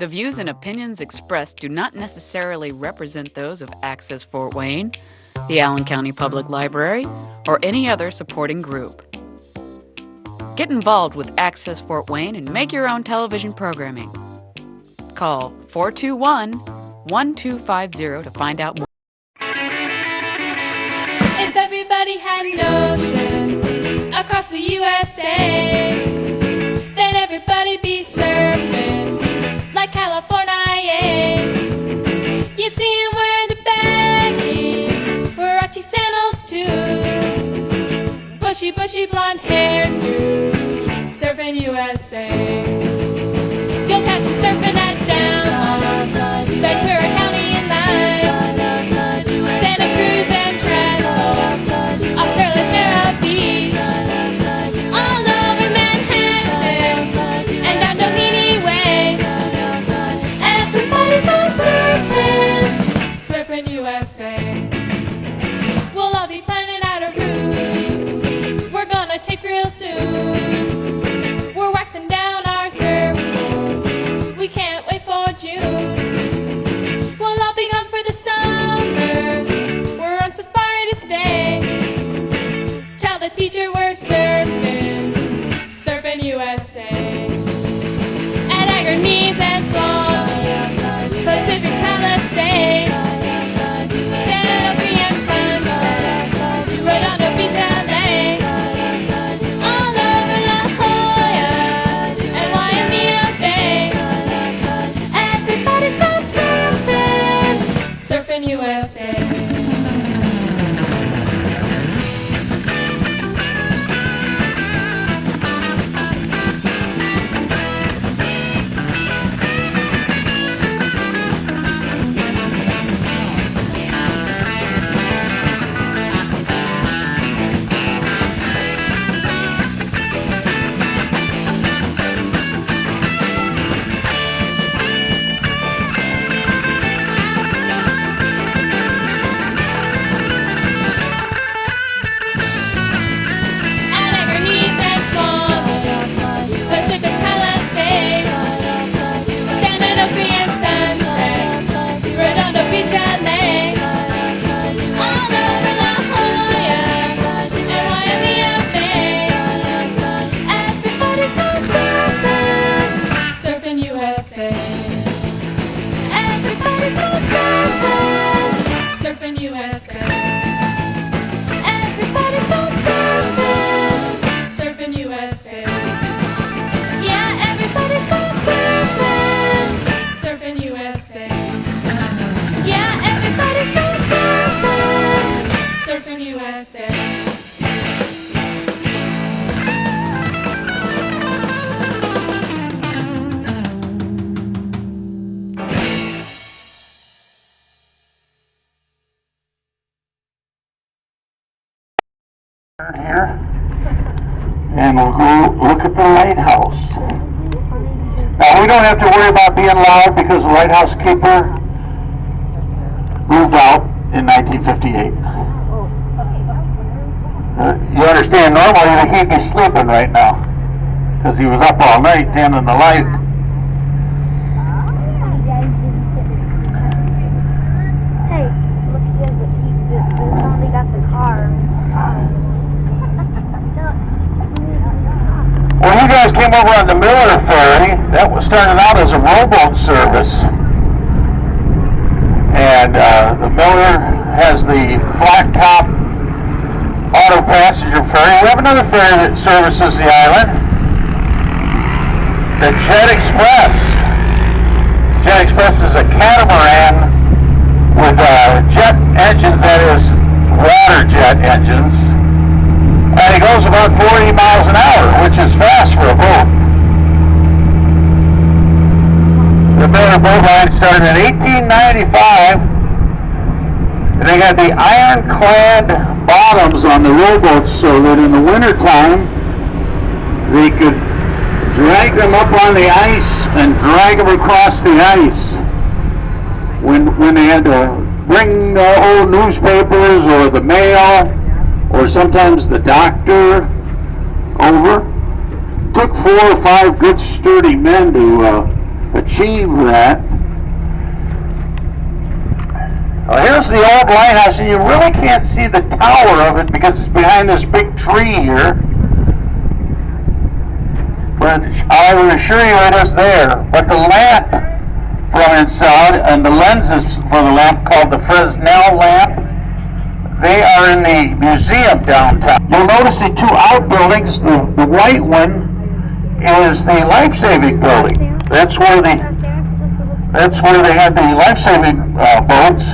The views and opinions expressed do not necessarily represent those of Access Fort Wayne, the Allen County Public Library, or any other supporting group. Get involved with Access Fort Wayne and make your own television programming. Call 421-1250 to find out more. If everybody had an ocean across the USA, then everybody'd be surfing like California. You'd see him wearing the baggies, Warachi sandals too, bushy blonde hairdos, surfing USA. You'll catch him surfing at Download, Ventura County and Line, Santa Cruz and Trestle, Australia's Narrow Beach, all over Manhattan and down Doheny Way. Everybody's on surfing USA. We'll all be planning out a route we're gonna take real soon. We're waxing down our surfboards, we can't wait for June. We'll all be gone for the summer, we're on safari to stay. Tell the teacher we're surfing USA. At Agnes and Swan, Pacific Palisades, Santa Fe and Sunset, Redondo Beach, LA, all over La Jolla and Waimea Bay. Everybody's gone surfing USA. Here, and we'll go look at the lighthouse. Now we don't have to worry about being loud because the lighthouse keeper moved out in 1958. You understand, normally he'd be sleeping right now because he was up all night tending the light. Hey, look, somebody got the car. Well, you guys came over on the Miller ferry. That was started out as a rowboat service. And the Miller has the flat top auto passenger ferry. We have another ferry that services the island. The Jet Express. Jet Express is a catamaran with jet engines, that is, water jet engines. And it goes about 40 miles an hour, which is fast for a boat. The Miller Boat Line started in 1895, and they got the ironclad bottoms on the rowboats so that in the wintertime they could drag them up on the ice and drag them across the ice when they had to bring old newspapers or the mail or sometimes the doctor over. Took 4 or 5 good sturdy men to achieve that. Well, here's the old lighthouse, and you really can't see the tower of it because it's behind this big tree here. But I will assure you it is there. But the lamp from inside and the lenses for the lamp, called the Fresnel lamp, they are in the museum downtown. You'll notice the two outbuildings. The white one is the life-saving building. That's where they had the life-saving boats.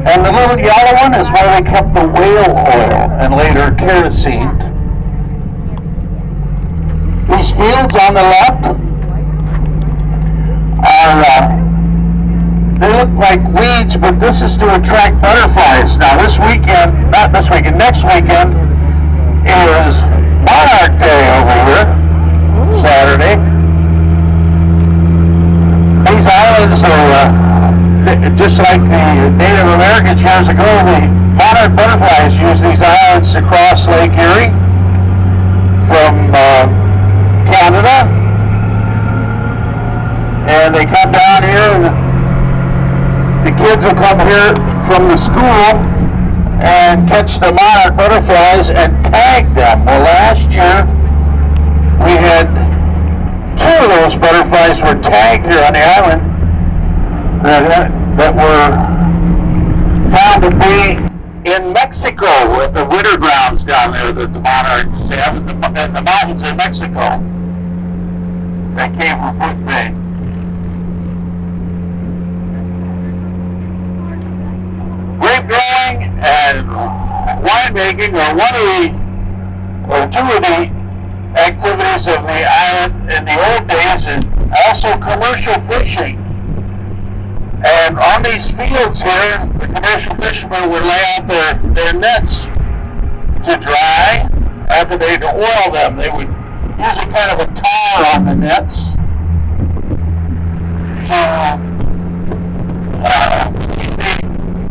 And the little yellow one is where they kept the whale oil and later kerosene. These fields on the left are, they look like weeds, but this is to attract butterflies. Now this weekend, not this weekend, next weekend is Monarch Day over here, Saturday. These islands are, just like the Native Americans years ago, the monarch butterflies use these islands to cross Lake Erie from Canada, and they come down here, and the kids will come here from the school and catch the monarch butterflies and tag them. Well, last year we had 2 of those butterflies were tagged here on the island that were found to be in Mexico at the winter grounds down there that the monarchs have in the mountains in Mexico. That came from Foot Bay. Grape growing and winemaking are two of the activities of the island in the old days, and also commercial fishing. And on these fields here, the commercial fishermen would lay out their nets to dry. After they'd oil them, they would use a kind of a tar on the nets to keep the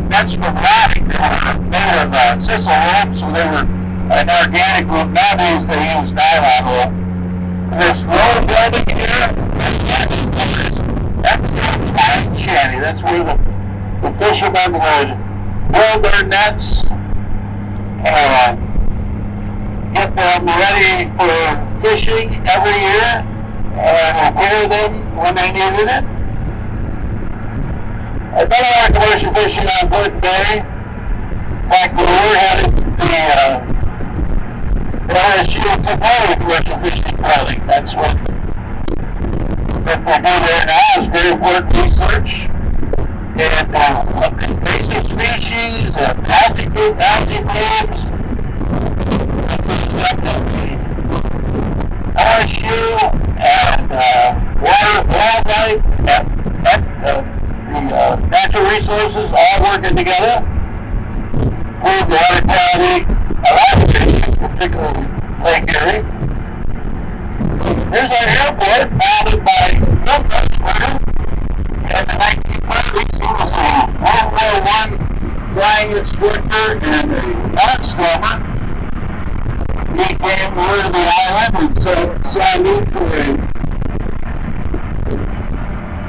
nets from rotting. They were made of sisal rope, so they were an organic rope. Nowadays they use nylon rope. This low building here, that's the time shanty. That's where the fishermen would build their nets and get them ready for fishing every year and repair them when they needed it. I've done a lot of commercial fishing on Wood Bay. In fact, when we were headed to the LSU took over commercial fishing piloting. That's what they do there now is very important research and invasive species, algae blooms. LSU and wildlife and the natural resources all working together. Improve the water quality of our fish, particularly Lake Erie. Here's our airport, founded by Milton in the 1930s. He was a World War I flying instructor and a barnstormer. He came over to the island and saw a need for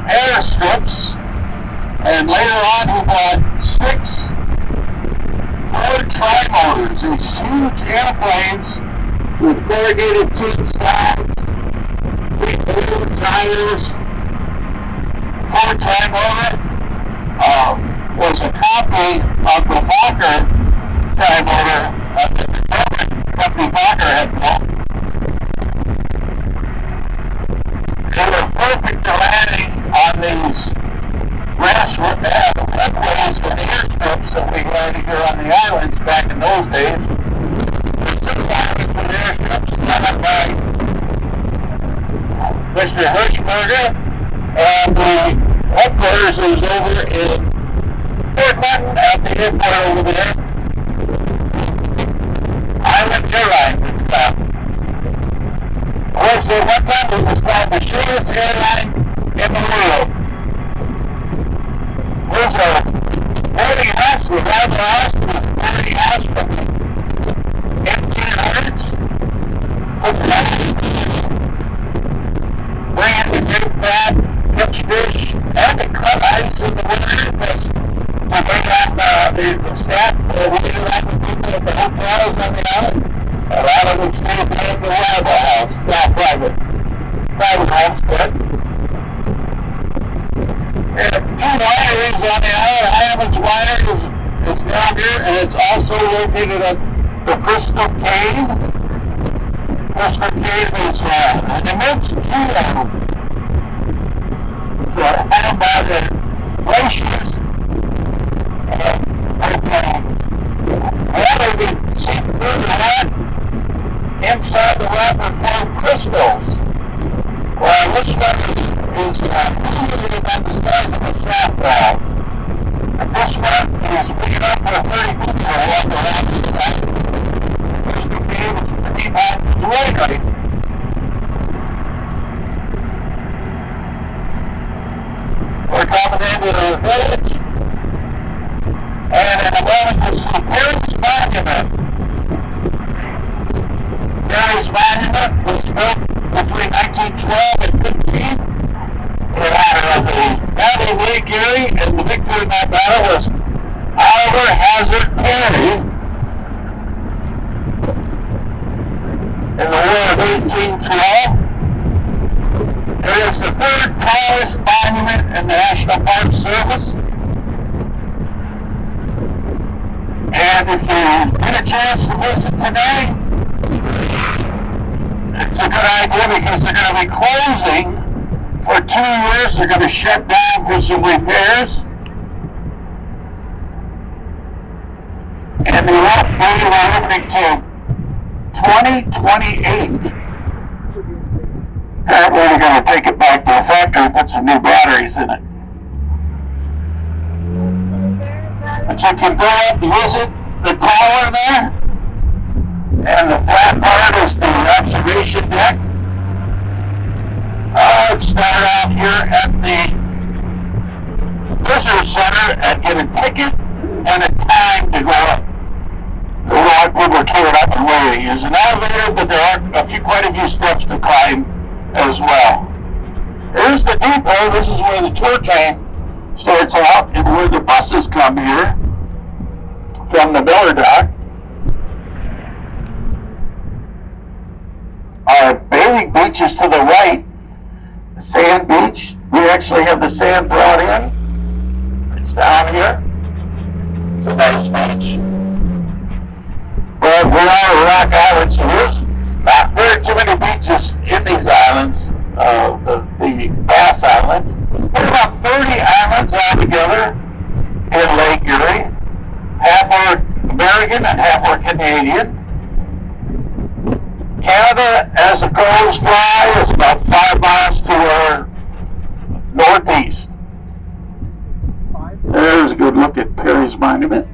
airstrips, and later on he bought 6 Ford trimotors, these huge airplanes with corrugated tin sides, big wheel tires. Ford trimotor was a copy of the Fokker trimotor that the company Fokker had built. They were perfect for landing on these runways for the airstrips that we learned here on the islands back in those days. There's 6 islands with airstrips set up by Mr. Hirschberger, and the headquarters is over in Fort Clinton at the airport over there. Island Airlines, it's called. Of course, at one time it was called the shortest airline in the world. There's a boarding house, the Roundhouse, was a boarding house from the 1800s. Bring in the big fat, pitch hotels on the island. A lot of them stay at the Roundhouse, not private homestead. And 2 wineries on the island. Hyman's Winery is down here, and it's also located at the Crystal Cave. Crystal Cave is an immense pool. It's found by the glaciers. Water we see through the rock. Inside the rock are formed crystals. Well, this one is usually about the size of a softball. And this one is big enough for 30 people to walk around inside. Crystal Cave is pretty hot and dry. We're coming into the village. And in a moment to see Perry's Monument. Perry's Monument was built between 1912 and 15 in honor of the Battle of Lake Erie, and the victor in that battle was Oliver Hazard Perry in the War of 1812. It is the 3rd tallest monument in the National Park Service. And if you get a chance to visit today, it's a good idea because they're going to be closing for 2 years. They're going to shut down for some repairs. And they won't be opening till 2028. Apparently they're going to take it back to the factory and put some new batteries in it. But you can go up and visit the tower there, and the flat part is the observation deck. Let's start out here at the visitor center and get a ticket and a time to go up. There are a lot of people are queuing up and waiting. There's an elevator, but there are quite a few steps to climb as well. Here's the depot. This is where the tour train starts out and where the buses come here from the Miller Dock. Our bathing beach is to the right, the sand beach. We actually have the sand brought in. It's down here. It's a nice beach. But we are a rock island, so there's not very too many beaches in these islands, the Bass Islands. There's about 30 islands altogether in Lake Erie. Half are American and half are Canadian. Canada, as the crows fly, is about 5 miles to our northeast. There's a good look at Perry's Monument.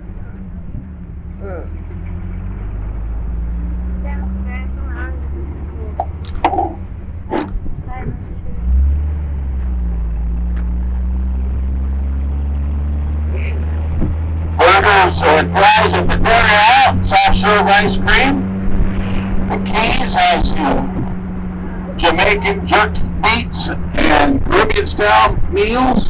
Burgers and fries at the DeRivera, soft serve ice cream. The Keys has Jamaican jerked meats and Caribbean style meals.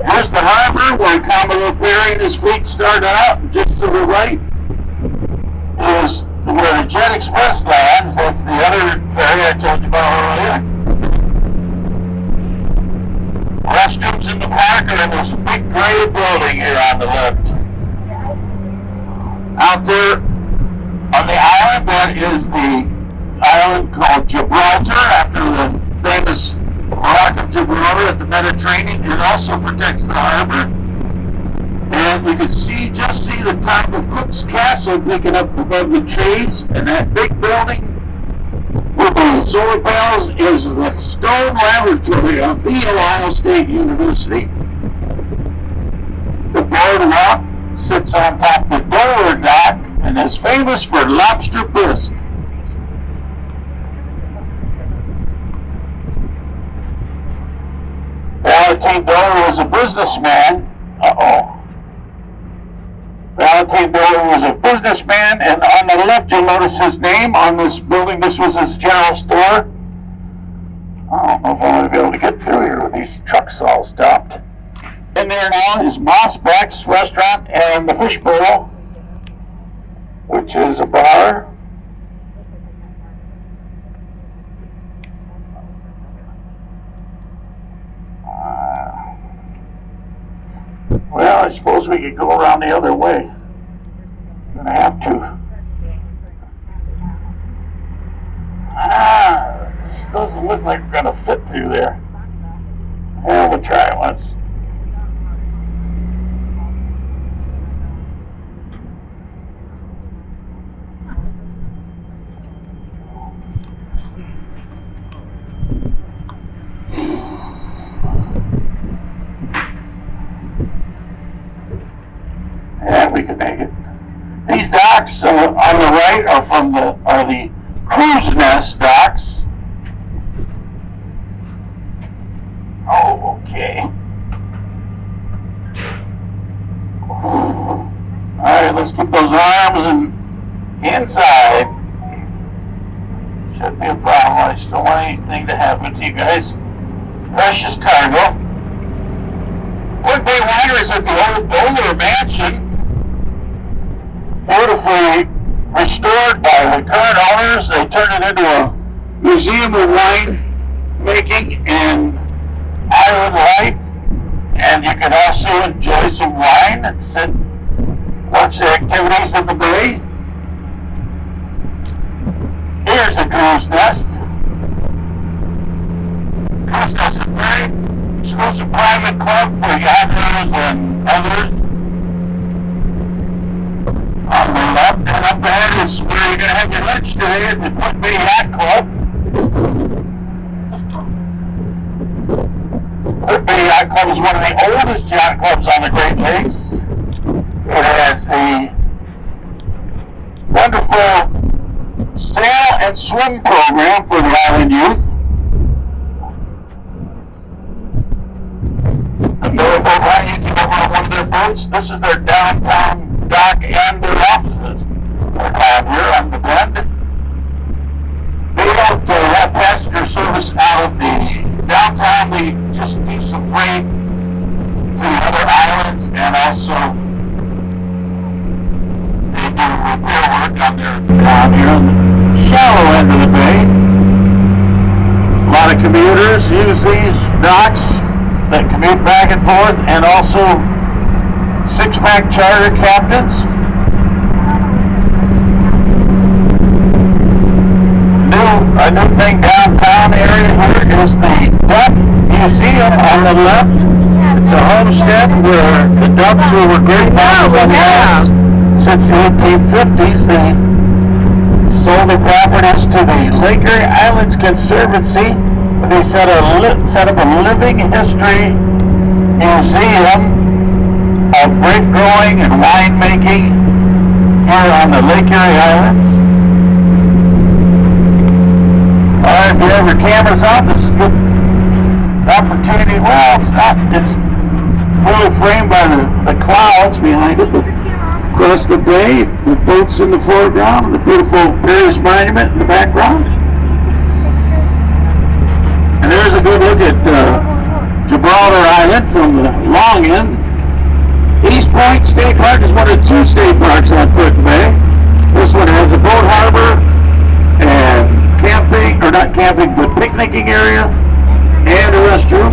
Here's the harbor where Commodore Perry and his fleet started out. Just to the right is where the Jet Express lands. That's the other ferry I told you about earlier. Restrooms in the park are in this big gray building here on the left. Out there on the island, that is the island called Gibraltar, after the famous Rock of Gibraltar at the Mediterranean. It also protects the harbor. And we can just see the top of Cook's Castle picking up above the trees. And that big building with the solar panels is the Stone Laboratory of the Ohio State University. The boardwalk sits on top of the Dover Dock and is famous for lobster bisque. Valentine Dover was a businessman. Valentine Dover was a businessman, and on the left you'll notice his name on this building. This was his general store. I don't know if I'm going to be able to get through here with these trucks all stopped. In there now is Mossback's restaurant and the Fishbowl. which is a bar. Well, I suppose we could go around the other way. I'm gonna have to. This doesn't look like we're gonna fit through there. Yeah, we'll try it once. Yeah, we can make it. These docks on the right are the cruise nest docks. Oh, okay. All right, let's keep those arms inside. Shouldn't be a problem. I just don't want anything to happen to you guys. Precious cargo. Wood Bay Winery is at the old Bowler Mansion. Beautifully restored by the current owners. They turned it into a museum of wine making and island life. And you can also enjoy some wine and sit, watch the activities in the bay. Here's the cruise nest. Cruise nest is a very exclusive private club for yachters and others. On the left and up ahead is where you're going to have your lunch today at the Wood Bay Yacht Club. Wood Bay Yacht Club is one of the oldest yacht clubs on the Great Lakes. It has the wonderful sail and swim program for the island youth. The motorboat ride, you can over on one of their boats. This is their downtown dock and their offices. They're down here on the bend. They don't have passenger service out of the downtown. They just do some freight to the other islands, and also they do repair work on their down here on the shallow end of the bay. A lot of commuters use these docks that commute back and forth, and also six-pack charter captains. A new thing downtown area here is the Duck Museum on the left. It's a homestead where the Ducks, who were great models on the island since the 1850s, they sold the properties to the Lake Erie Islands Conservancy. They set up a living history museum of grape growing and winemaking here on the Lake Erie Islands. Alright, if you have your cameras on, this is a good opportunity. Well, it's not, it's fully framed by the clouds behind it, but across the bay, with boats in the foreground, and the beautiful Paris Monument in the background. And there's a good look at Gibraltar Island from the long end. East Point State Park is one of two state parks on Puerto Bay. This one has a boat harbor and camping, or not camping, but picnicking area and a restroom.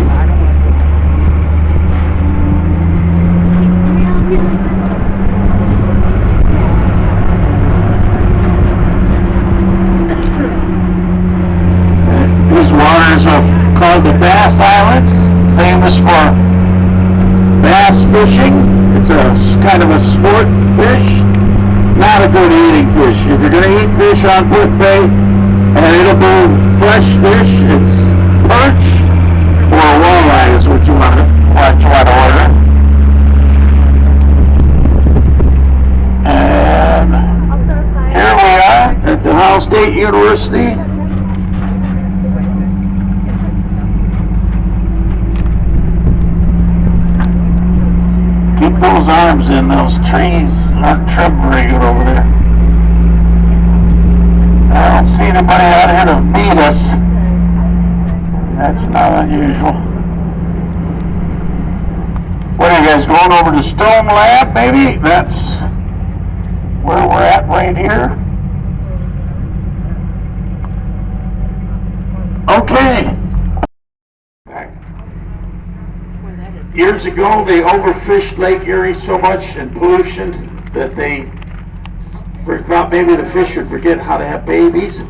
These waters are called the Bass Islands, famous for bass fishing. It's a kind of a sport fish, not a good eating fish. If you're going to eat fish on Puerto Bay, and it'll be fresh fish, it's perch or walleye is what you want to order. And here we are at the Ohio State University. Keep those arms in, those trees aren't trimmed very good over there. I don't see anybody out here to meet us. That's not unusual. What are you guys going over to Stone Lab, maybe? That's where we're at right here. Okay. Years ago, they overfished Lake Erie so much in pollution that they thought maybe the fish would forget how to have babies.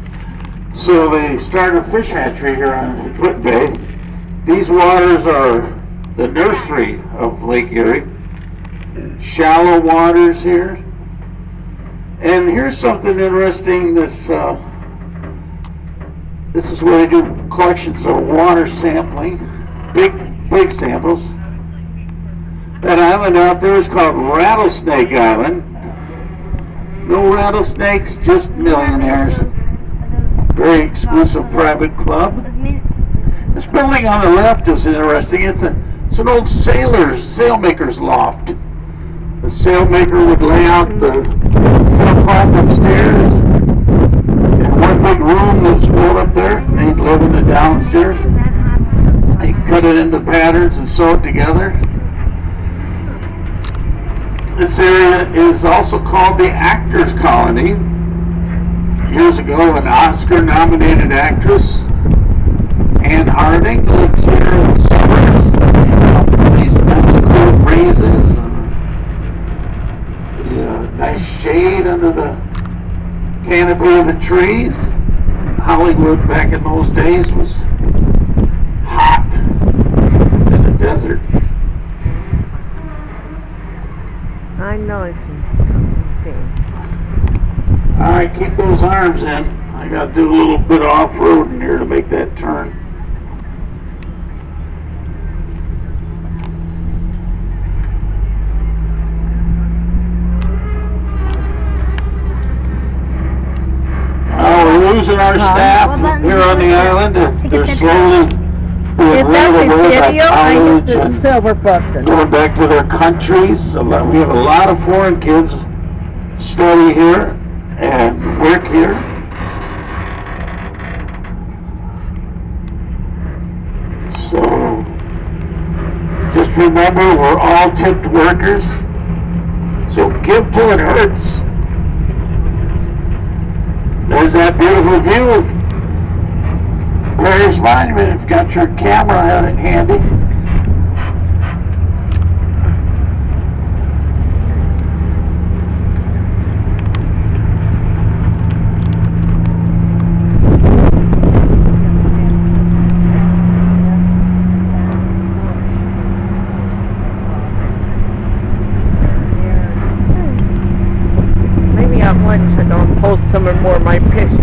So they started a fish hatchery here on Foot Bay. These waters are the nursery of Lake Erie. Shallow waters here. And here's something interesting. This is where they do collections of water sampling, big samples. That island out there is called Rattlesnake Island. No rattlesnakes, just millionaires. Very exclusive private club. This building on the left is interesting. It's an old sailmaker's loft. The sailmaker would lay out the sailcloth upstairs in one big room that was built up there. And he'd live in the downstairs. He'd cut it into patterns and sew it together. This area is also called the Actors Colony. Years ago, an Oscar-nominated actress, Anne Harding, lived here in the suburbs. These nice cool breezes, nice shade under the canopy of the trees. Hollywood back in those days was hot. It's in the desert. I know it's okay. Alright, keep those arms in. I gotta do a little bit of off-road in here to make that turn. We're losing our staff here on the island. They're slowly being wheeled away by college and silver button. going back to their countries. We have a lot of foreign kids study here and work here. So just remember, we're all tipped workers. So give till it hurts. There's that beautiful view of Paris Monument. If you've got your camera out it handy. Maybe at lunch I don't post some more of my pictures.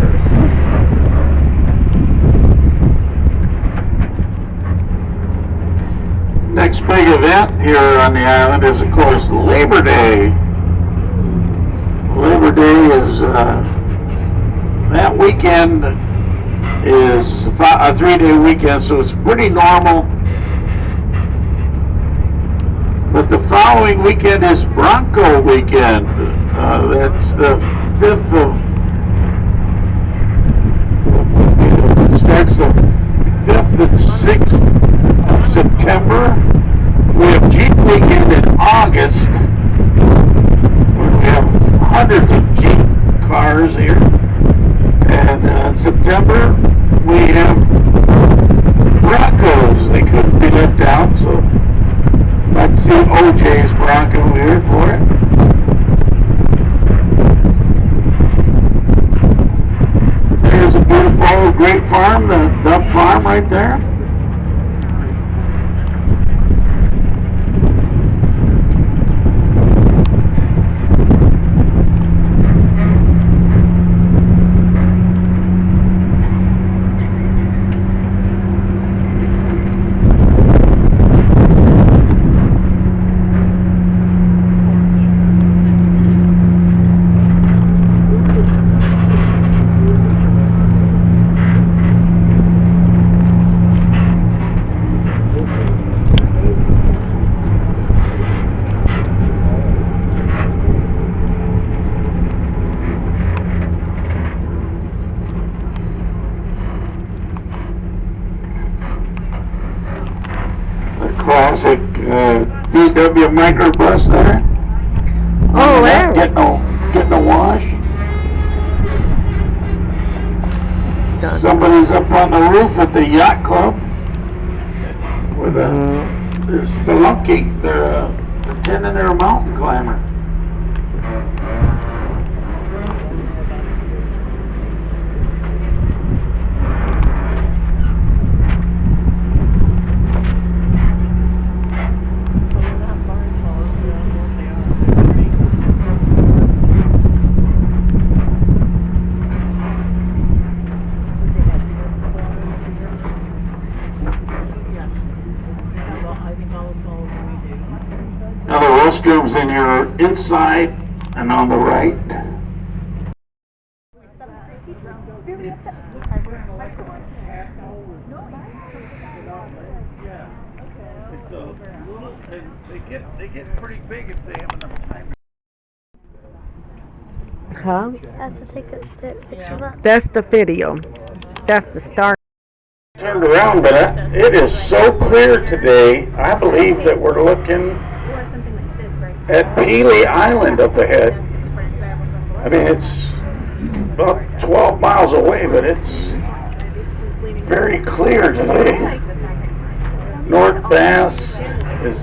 Next big event here on the island is, of course, Labor Day. Labor Day is, that weekend is a 3-day weekend, so it's pretty normal. But the following weekend is Bronco weekend. That's the 5th of, it starts the 5th and 6th of September. We have Jeep weekend in August, where we have hundreds of Jeep cars here. And in September, we have Broncos. They couldn't be left out, so let's see OJ's Bronco here for it. There's a beautiful grape farm, the Duff Farm right there. Classic VW microbus there. Oh, wow. Get no getting a wash. Done. Somebody's up on the roof at the yacht club with they're spelunking. They're pretending they're a mountain climber. Now the restrooms in your inside and on the right. It's a little, they get pretty big if they have enough time. Huh? Has to take a picture of that. That's the video. That's the start. Turned around, but it is so clear today. I believe that we're looking at Peely Island up ahead. I mean, it's about 12 miles away, but it's very clear today. North Bass is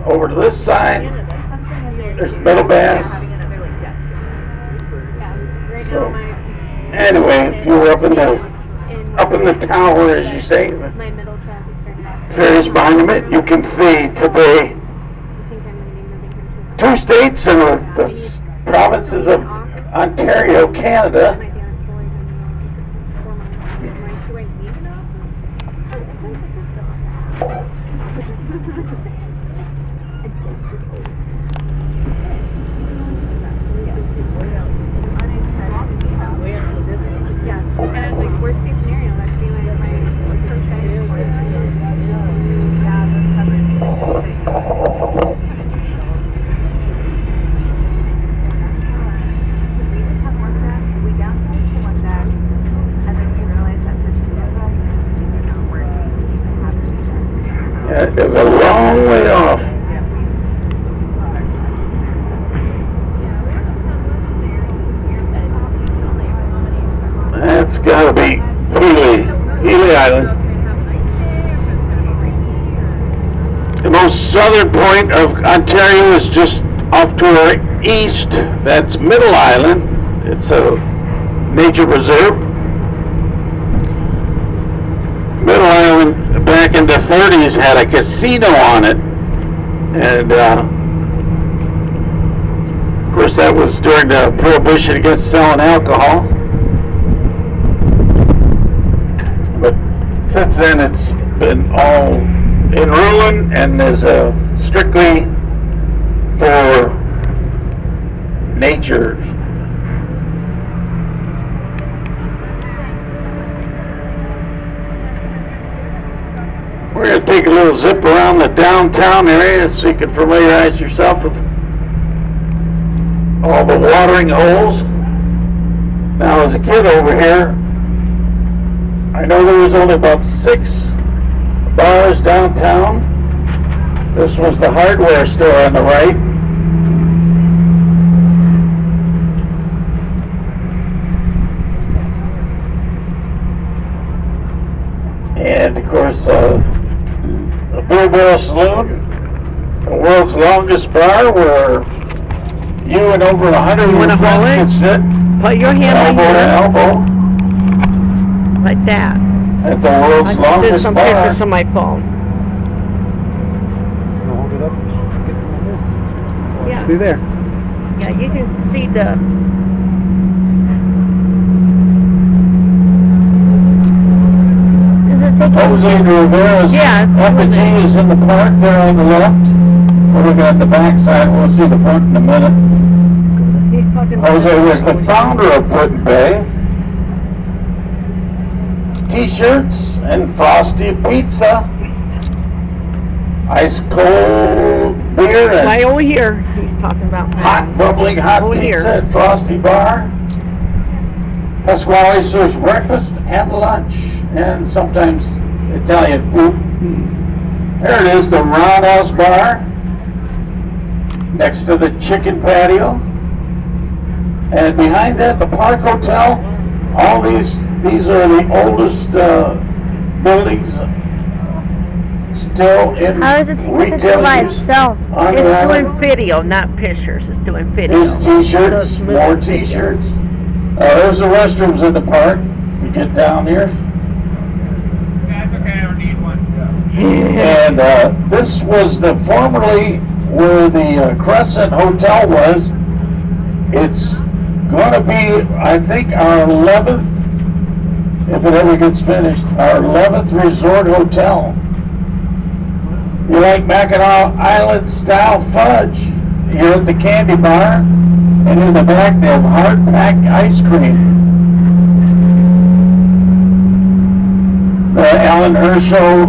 over to this side. There's Middle Bass. So, anyway, if you were up in the tower, as you say, various monument, you can see today 2 states in the provinces of Ontario, Canada. And it's like worst case scenario, that'd be like my crochet or It is a long way off. That's gotta be Peely Island. The most southern point of Ontario is just off to our east. That's Middle Island. It's a nature reserve. Middle Island back in the 30s had a casino on it, and of course that was during the prohibition against selling alcohol. But since then it's been all in ruin and is strictly for nature. We're going to take a little zip around the downtown area so you can familiarize yourself with all the watering holes. Now, as a kid over here, I know there was only about 6 bars downtown. This was the hardware store on the right. And, of course, the Saloon, the world's longest bar, where you and over 100 You wanna hold it? can sit Put your hand elbow right to here, elbow like that. at the world's I just did longest some bar. pictures on my phone. Hold it up. Get some of it. Yeah. See there. Yeah, you can see the. Does it take Jose DeRivera's Yeah, it's effigy is in the park there on the left. We're looking at the back side. We'll see the front in a minute. He's talking about Jose was the founder of Put Bay. T-shirts and frosty pizza. Ice cold beer right and over here. He's talking about hot bubbling hot Over pizza here. at Frosty Bar. Pasquale serves breakfast and lunch and sometimes Italian food. There it is, the Roundhouse Bar next to the chicken patio. And behind that, the Park Hotel. All these are the oldest buildings still in How is it taking a picture retail by use itself? on the It's island. doing video, not pictures. It's doing video. There's So t-shirts, it's more moving video. t-shirts. There's the restrooms in the park. You get down here. That's okay, I don't need one. And this was formerly where the Crescent Hotel was. It's going to be, I think, our 11th, if it ever gets finished, our 11th resort hotel. You like Mackinac Island style fudge? You're at the candy bar, and in the back they have hard-packed ice cream. The Alan Herschel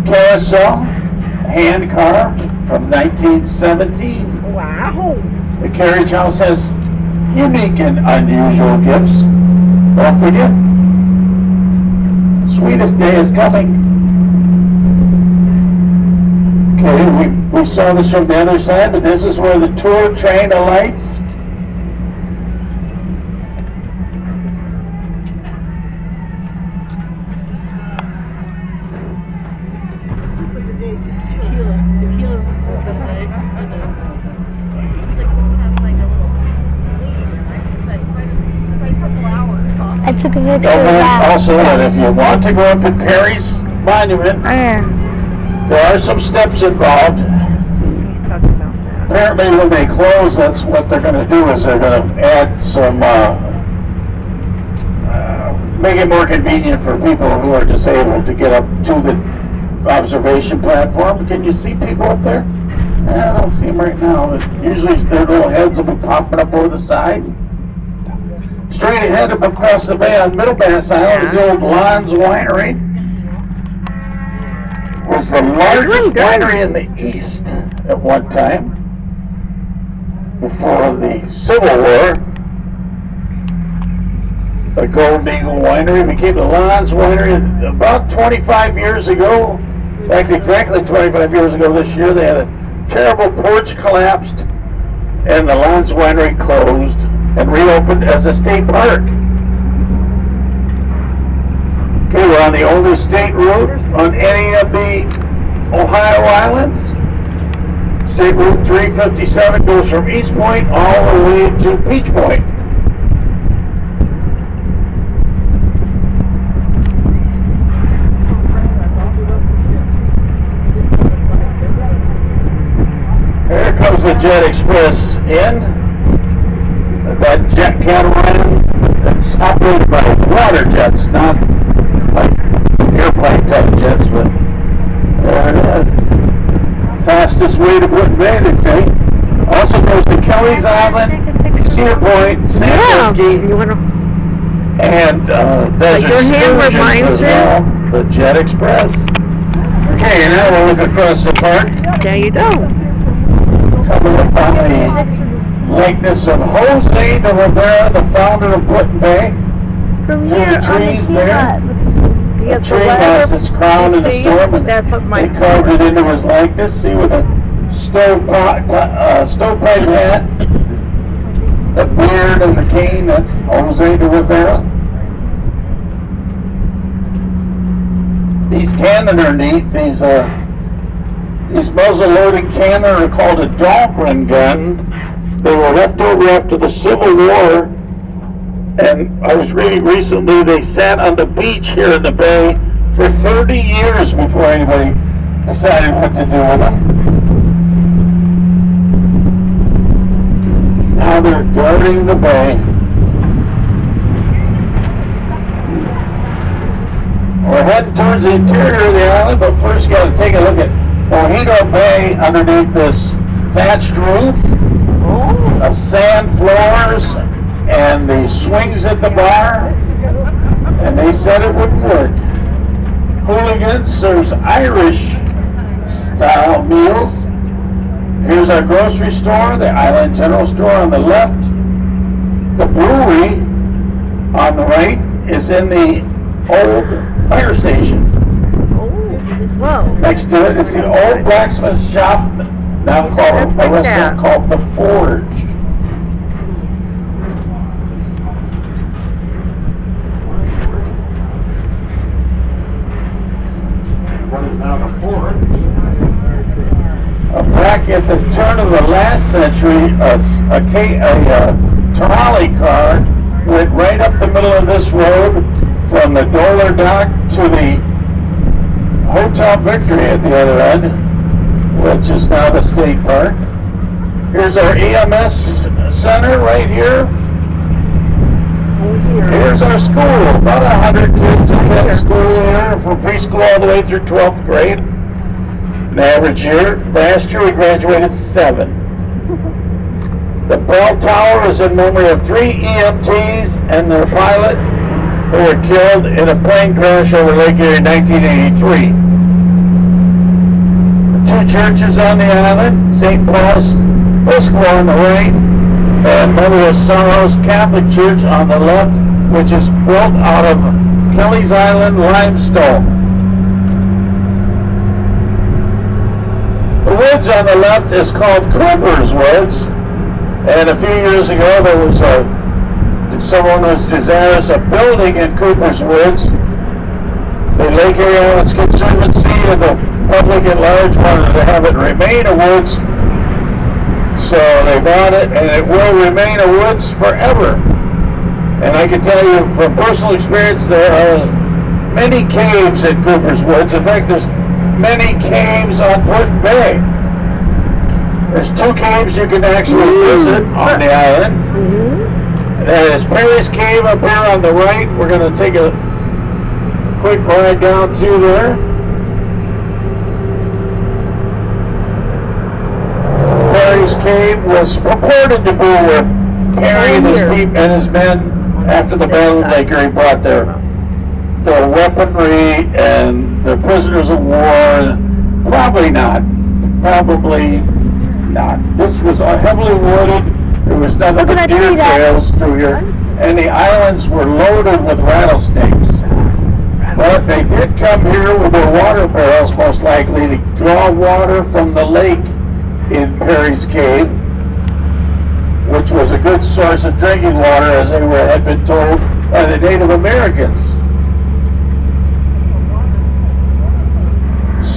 Carousel, hand-carved from 1917. Wow. The carriage house has unique and unusual gifts. Don't forget, sweetest day is coming. Okay, we saw this from the other side, but this is where the tour train alights. I took a picture of Don't forget that. also that if you want to go up to Perry's Monument, there are some steps involved. He's talking about that. Apparently when they close, that's what they're going to do, is they're going to add some, make it more convenient for people who are disabled to get up to the observation platform. Can you see people up there? I don't see them right now. But usually their little heads will be popping up over the side. Straight ahead up across the bay on Middle Bass Island is the old Lon's Winery. It was the largest winery in the East at one time, before the Civil War. The Golden Eagle Winery became the Lon's Winery about 25 years ago. In fact, exactly 25 years ago this year, they had a terrible porch collapsed, and the Lon's Winery closed and reopened as a state park. Okay, we're on the oldest state route on any of the Ohio islands. State Route 357 goes from East Point all the way to Peach Point. Here comes the Jet Express in. That jet catamaran that's operated by water jets, not like airplane type jets, but there it is. Fastest way to Brooklyn Bay, they say. Also goes to Kelly's Island, Cedar Point, Sandusky, and Desert your hand Excursions reminds as well, the Jet Express. Okay, now we'll look across the park. There you go. Coming up on the likeness of Jose DeRivera, the founder of Brooklyn Bay. From Through here the on trees the there. He The has tree the has letter. its crown in the See? storm, and That's what my they carved it into his likeness. See, with a stovepipe hat, the beard and the cane, that's Jose DeRivera. These cannon are neat. These muzzle-loaded cannon are called a Dahlgren gun. They were left over after the Civil War, and I was reading recently they sat on the beach here in the bay for 30 years before anybody decided what to do with them. Now they're guarding the bay. We're heading towards the interior of the island, but first you got to take a look at Mojito Bay underneath this thatched roof, the sand floors, and the swings at the bar, and they said it wouldn't work. Hooligans serves Irish-style meals. Here's our grocery store, the Island General Store on the left. The brewery on the right is in the old fire station. Whoa. Next to it is the old blacksmith shop, now called a restaurant called The Forge. Back at the turn of the last century, a trolley car went right up the middle of this road from the Doler Dock to the Hotel Victory at the other end, which is now the state park. Here's our EMS center right here. Here's our school. About 100 kids in that school here, from preschool all the way through 12th grade. An average year. Last year we graduated 7. The bell tower is in memory of 3 EMTs and their pilot who were killed in a plane crash over Lake Erie in 1983. The 2 churches on the island, St. Paul's Pasquale on the right, and Mother of Sorrows Catholic Church on the left, which is built out of Kelly's Island limestone. The woods on the left is called Cooper's Woods, and a few years ago there was someone was desirous of building in Cooper's Woods. The Lake Erie Islands Conservancy and the public at large wanted to have it remain a woods, so they bought it, and it will remain a woods forever. And I can tell you from personal experience, there are many caves in Cooper's Woods. In fact, there's many caves on Port Bay. There's 2 caves you can actually visit on the island. There's Perry's Cave up here on the right. We're going to take a quick ride down through there. Perry's Cave was purported to be where Perry and his men, after the Battle of Lake Erie, brought their weaponry and their prisoners of war. Probably not. This was heavily wooded. There was nothing but deer trails through here, and the islands were loaded with rattlesnakes. But they did come here with their water barrels, most likely, to draw water from the lake in Perry's Cave, which was a good source of drinking water, as they had been told by the Native Americans.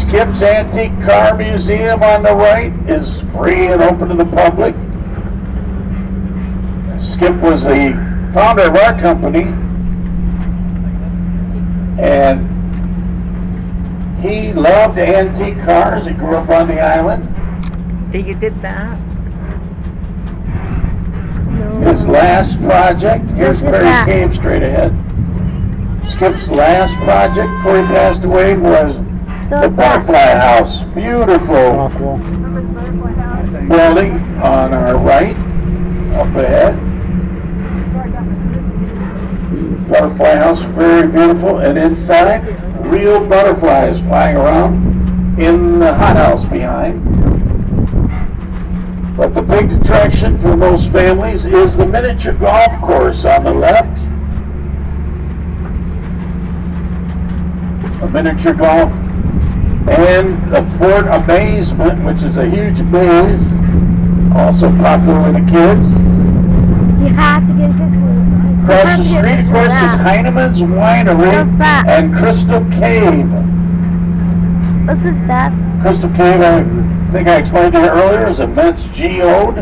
Scheeff's Antique Car Museum on the right is free and open to the public. Scheeff was the founder of our company, and he loved antique cars. He grew up on the island. You did that? His last project, here's Perry's Cave straight ahead. Scheeff's last project before he passed away was the Butterfly House. Beautiful building on our right, up ahead. Butterfly House, very beautiful, and inside, real butterflies flying around in the hothouse behind. But the big attraction for most families is the miniature golf course on the left. A miniature golf, and the Fort Amazement, which is a huge maze, also popular with the kids. You have to get pictures. Across the street, of course, is Heinemann's Winery and Crystal Cave. What's this, Dad? Crystal Cave, I think I explained to you earlier, is immense geode.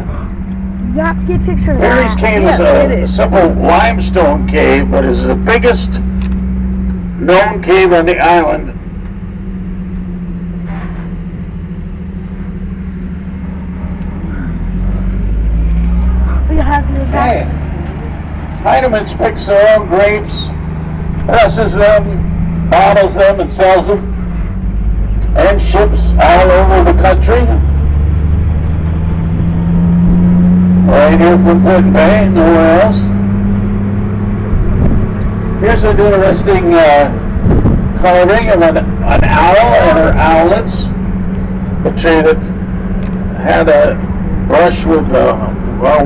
You have to get a picture of that. Perry's Cave is a simple limestone cave, but is the biggest known cave on the island. Hey, Heinemann's picks their own grapes, presses them, bottles them, and sells them, and ships all over the country. Right here from Port Bay, nowhere else. Here's an interesting carving of an owl and her owlets. A tree that had a brush with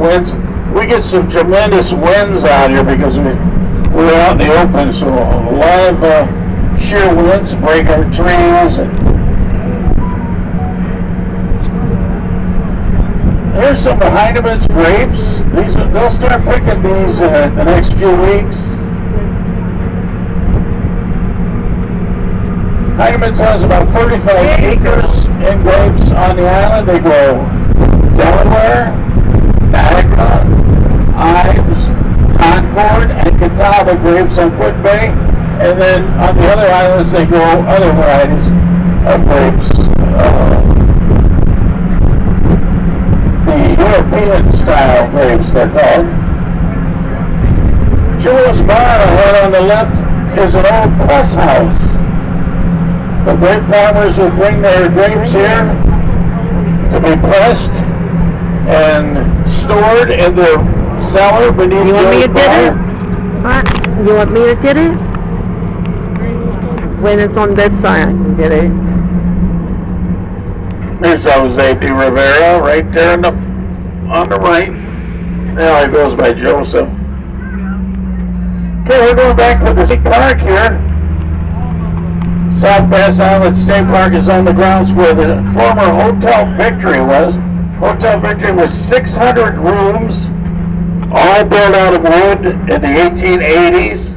winds. We get some tremendous winds out here because we're out in the open, so a lot of sheer winds break our trees. Here's some of Heinemann's grapes. They'll start picking these the next few weeks. Heinemann's has about 35 acres in grapes on the island. They grow Delaware, Niagara, Ives, Concord, and Catawba grapes on Foot Bay. And then on the other islands, they grow other varieties of grapes. The European style grapes, they're called. Jewel's Bar ahead on the left is an old press house. The grape farmers will bring their grapes here to be pressed and stored in the cellar beneath You want me the to get it? What? You want me to get it? When it's on this side, I can get it. There's Jose DeRivera right there on the right. Now he goes by Joseph. Okay, we're going back to the state park here. South Pass Island State Park is on the grounds where the former Hotel Victory was. Hotel Victory was 600 rooms, all built out of wood in the 1880s,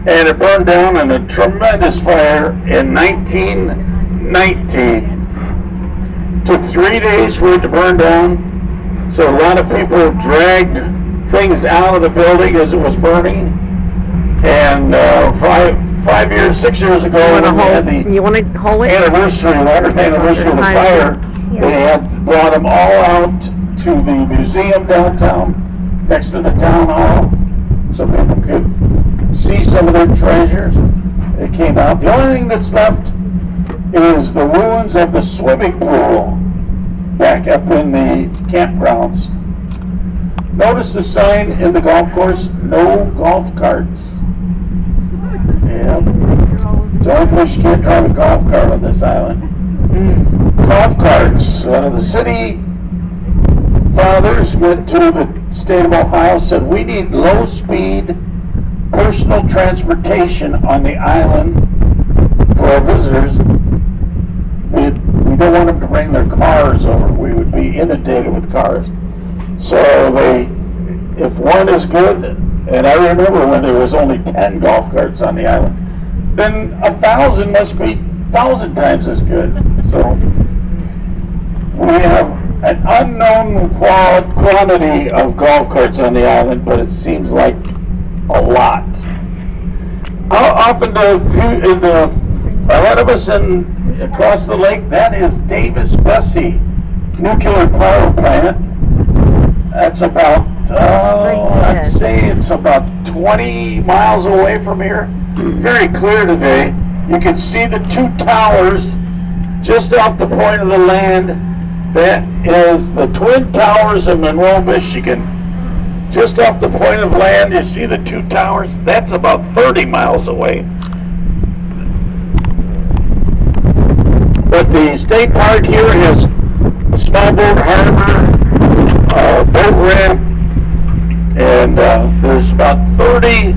and it burned down in a tremendous fire in 1919. Took 3 days for it to burn down, so a lot of people dragged things out of the building as it was burning. And 6 years ago, when we had the You want to hold it? anniversary, 100th anniversary of the fire, they had brought them all out to the museum downtown, next to the town hall, so people could see some of their treasures. They came out. The only thing that's left is the ruins of the swimming pool back up in the campgrounds. Notice the sign in the golf course, no golf carts. Yeah. It's the only place you can't drive a golf cart on this island. Golf carts. The city fathers went to the state of Ohio, said we need low-speed personal transportation on the island for our visitors. We don't want them to bring their cars over. We would be inundated with cars. So if one is good, and I remember when there was only 10 golf carts on the island, then 1,000 must be 1,000 times as good. So we have an unknown quantity of golf carts on the island, but it seems like a lot. How often ahead of us and across the lake, that is Davis-Besse nuclear power plant. That's about, I'd say it's about 20 miles away from here. Very clear today. You can see the two towers just off the point of the land. That is the Twin Towers of Monroe, Michigan. Just off the point of land, you see the two towers. That's about 30 miles away. But the state park here has a small boat harbor, boat ramp, and there's about 30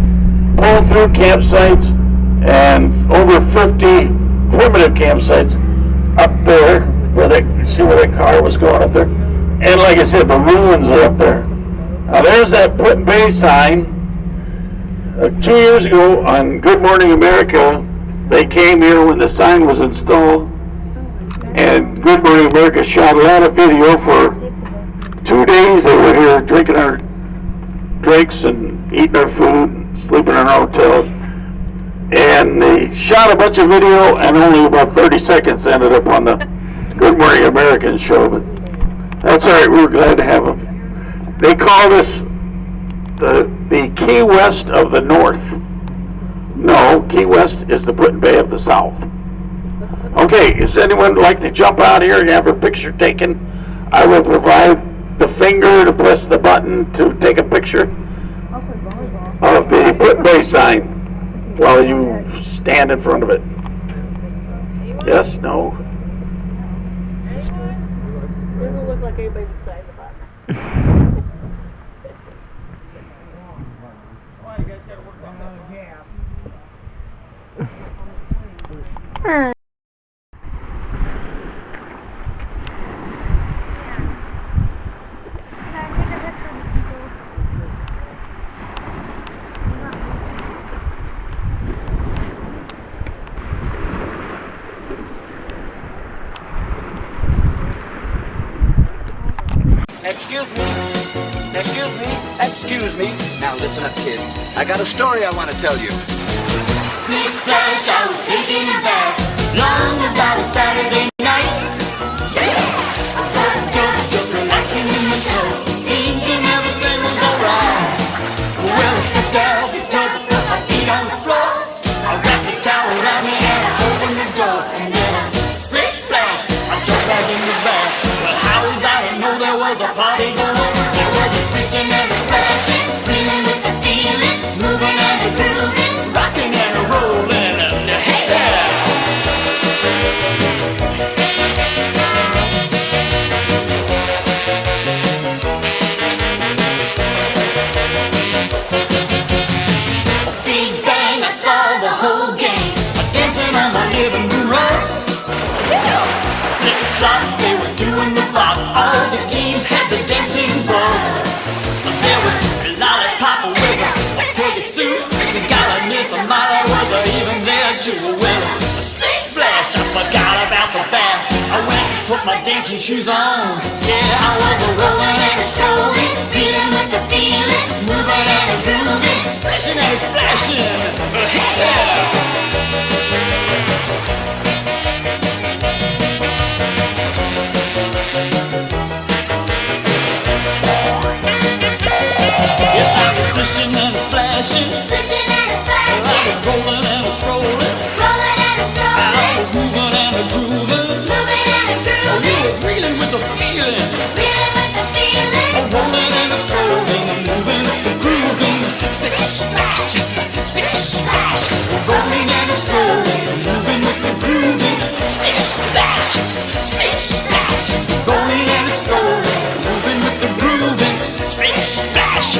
pull-through campsites and over 50 primitive campsites up there where see where that car was going up there. And like I said, the ruins are up there. Now there's that Put Bay sign. 2 years ago on Good Morning America, they came here when the sign was installed, and Good Morning America shot a lot of video for 2 days. They were here drinking our drinks and eating our food, sleeping in our hotels. And they shot a bunch of video, and only about 30 seconds ended up on the Good Morning American show. But that's all right, we were glad to have them. They call this the Key West of the North. No, Key West is the Put Bay of the South. Okay, does anyone like to jump out here and have a picture taken? I will provide the finger to press the button to take a picture of the Put Bay sign while you stand in front of it. Yes? No? Doesn't look like anybody's excited about it. Why you guys gotta work on that? Excuse me. Excuse me. Excuse me. Now listen up, kids. I got a story I want to tell you. Splish splash, I was taking a bath long about a Saturday night. Yeah, I got a dope, just relaxing in the tub, thinking everything was alright. Well, I stepped out the tub, put my feet on the floor. I wrapped the towel around me and I opened the door, and then I splish splash, I jumped back in the bath. Well, how was I to know there was a party going? There was a splishing and a splashing, reeling with the feeling, moving and a grooving, rocking and a rolling, hey there. Big bang, I saw the whole gang dancing on my living room rug. Flip flop, they was doing the bop. All the teams had the dancing bug. There was a lollipop with a peggy suit. The Miss Amara was even there too. Well, a splish splash, I forgot about the bath. I went and put my dancing shoes on. Yeah, I was a rolling and a strolling, beating with the feeling, moving and a grooving, splashing and splashing. Hey yeah. Yes, I was splishing and splashing, splishing and splashing. I was rolling and a strolling, rolling and a strolling. I was moving and a grooving, moving and a grooving. We was reeling with the feeling, reeling with the feeling. Rolling and a strolling, moving and grooving. Splish splash, splish splash. Rolling and a strolling, moving with the grooving. Splish splash, splish splash. Rolling and a strolling, moving with the grooving. Splish splash.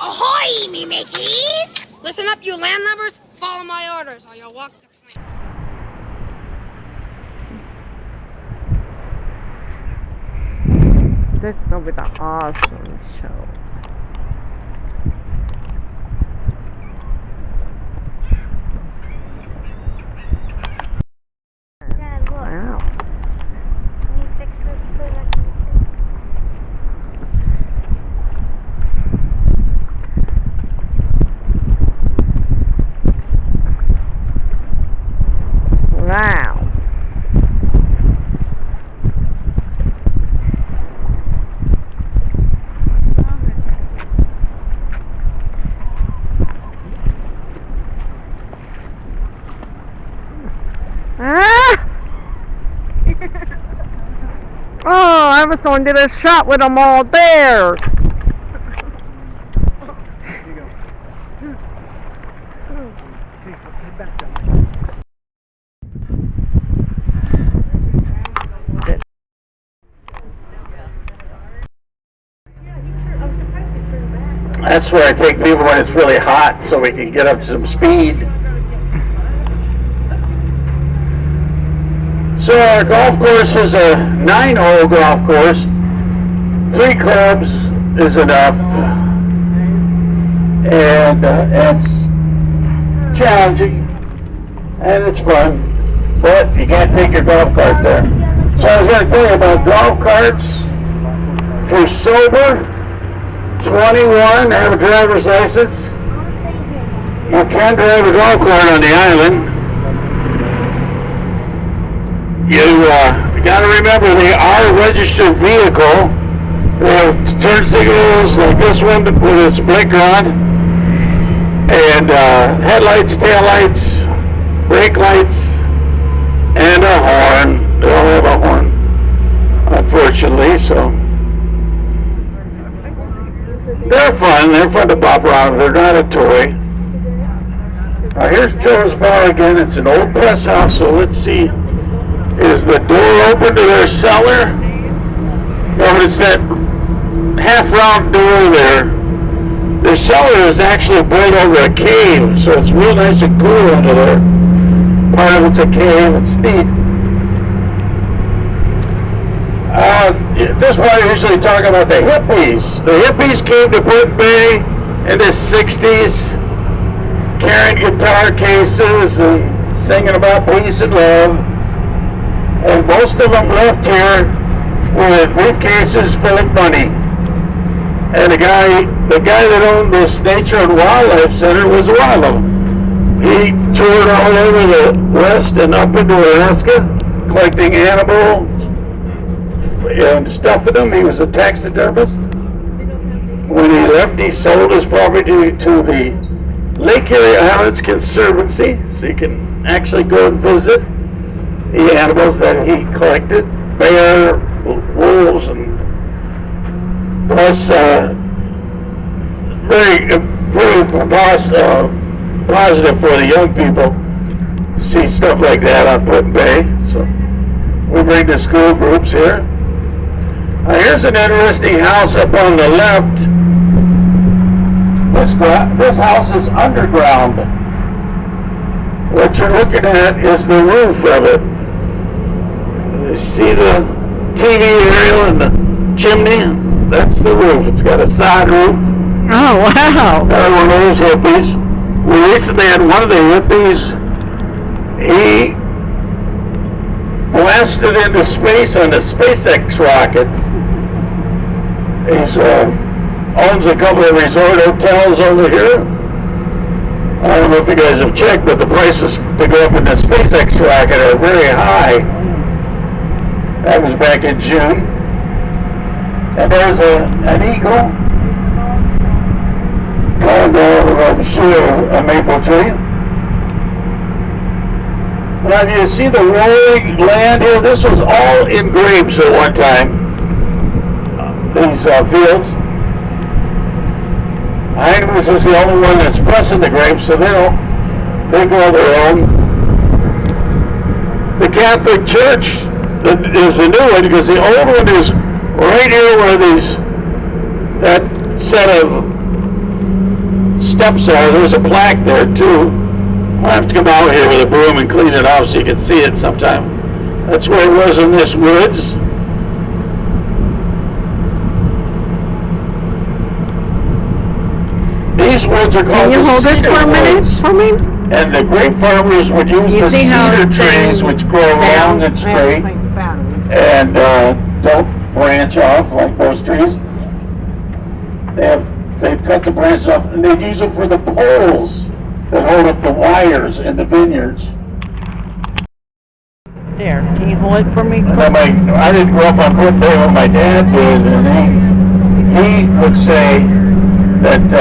Ahoy, me mateys! Listen up, you landlubbers. Follow my orders, or you'll walk the plank. This is gonna be the awesome show. Dad, look. Wow. Can you fix this for that? Wow. Ah! Oh, I was going to get a shot with them all there. That's where I take people when it's really hot, so we can get up to some speed. So our golf course is a 9-hole golf course. 3 clubs is enough, and it's challenging and it's fun, but you can't take your golf cart there. So I was going to tell you about golf carts. If you're sober, 21, have a driver's license, you can drive a golf cart on the island. You got to remember they are a registered vehicle. They have turn signals like this one to put its blinker on, and headlights, taillights, brake lights, and a horn. They all have a horn, unfortunately, so they're fun. They're fun to bop around. They're not a toy. Here's Joe's bar again. It's an old press house, so let's see. Is the door open to their cellar? No, it's that half-round door there. Their cellar is actually built over a cave, so it's real nice and cool under there. Part of it's a cave. It's neat. This is why I usually talk about the hippies. The hippies came to Put Bay in the 60s, carrying guitar cases and singing about peace and love. And most of them left here with briefcases full of money. And the guy that owned this Nature and Wildlife Center was one of them. He toured all over the West and up into Alaska, collecting animals and stuffing them. He was a taxidermist. When he left, he sold his property to the Lake Erie Islands Conservancy, so you can actually go and visit the animals that he collected, bear, wolves, and plus very positive for the young people to see stuff like that on Put Bay. So we bring the school groups here. Here's an interesting house up on the left. This house is underground. What you're looking at is the roof of it. You see the TV aerial and the chimney? That's the roof. It's got a side roof. Oh, wow. One of those hippies. We recently had one of the hippies. He blasted into space on the SpaceX rocket. He owns a couple of resort hotels over here. I don't know if you guys have checked, but the prices to go up in the SpaceX rocket are very high. That was back in June. And there's an eagle going down the shore, a maple tree. Now, do you see the rolling land here? This was all in grapes at one time. These fields. Heinrichs is the only one that's pressing the grapes, so they grow their own. The Catholic Church is the new one, because the old one is right here where that set of steps are. There's a plaque there too. I'll have to come out here with a broom and clean it off so you can see it sometime. That's where it was in this woods. These woods are called Can you hold this for a minute woods. for me? And the grape farmers would use the cedar trees, which grow long and straight and don't branch off like those trees. They've cut the branches off, and they'd use them for the poles that hold up the wires in the vineyards. There, can you hold it for me? I didn't grow up on Put Bay when my dad did, and he would say that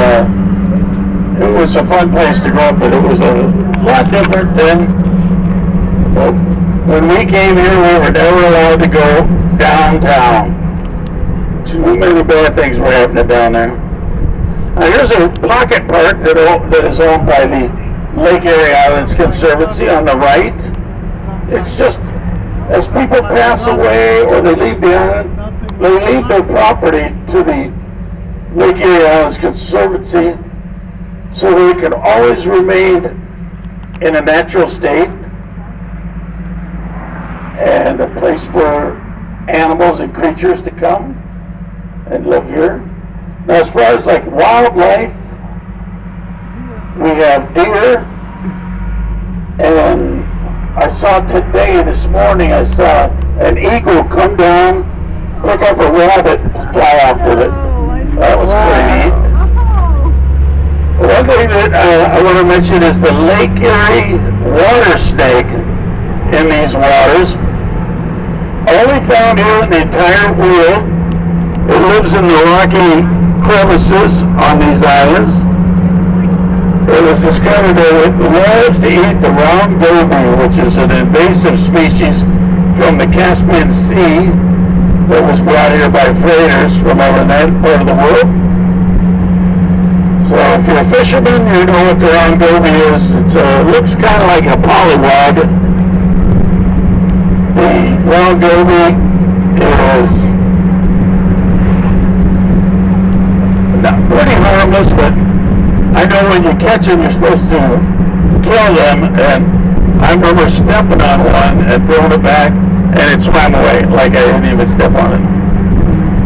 it was a fun place to grow up, but it was a lot different than when we came here. We were never allowed to go downtown. Too many bad things were happening down there. Now here's a pocket park that is owned by the Lake Erie Islands Conservancy on the right. It's just, as people pass away or they leave their property to the Lake Erie Islands Conservancy so they can always remain in a natural state and a place for animals and creatures to come and live here. Now, as far as like wildlife, we have deer, and I saw this morning, I saw an eagle come down, pick up a rabbit, fly off with it. That was pretty neat. One thing that I want to mention is the Lake Erie water snake in these waters. Only found here in the entire world. It lives in the rocky crevices on these islands. It was discovered that it loves to eat the round goby, which is an invasive species from the Caspian Sea that was brought here by freighters from over that part of the world. So if you're a fisherman, you know what the round goby is. It looks kind of like a pollywog. The round goby is pretty harmless, but I know when you catch them, you're supposed to kill them, and I remember stepping on one and throwing it back, and it swam away like I didn't even step on it.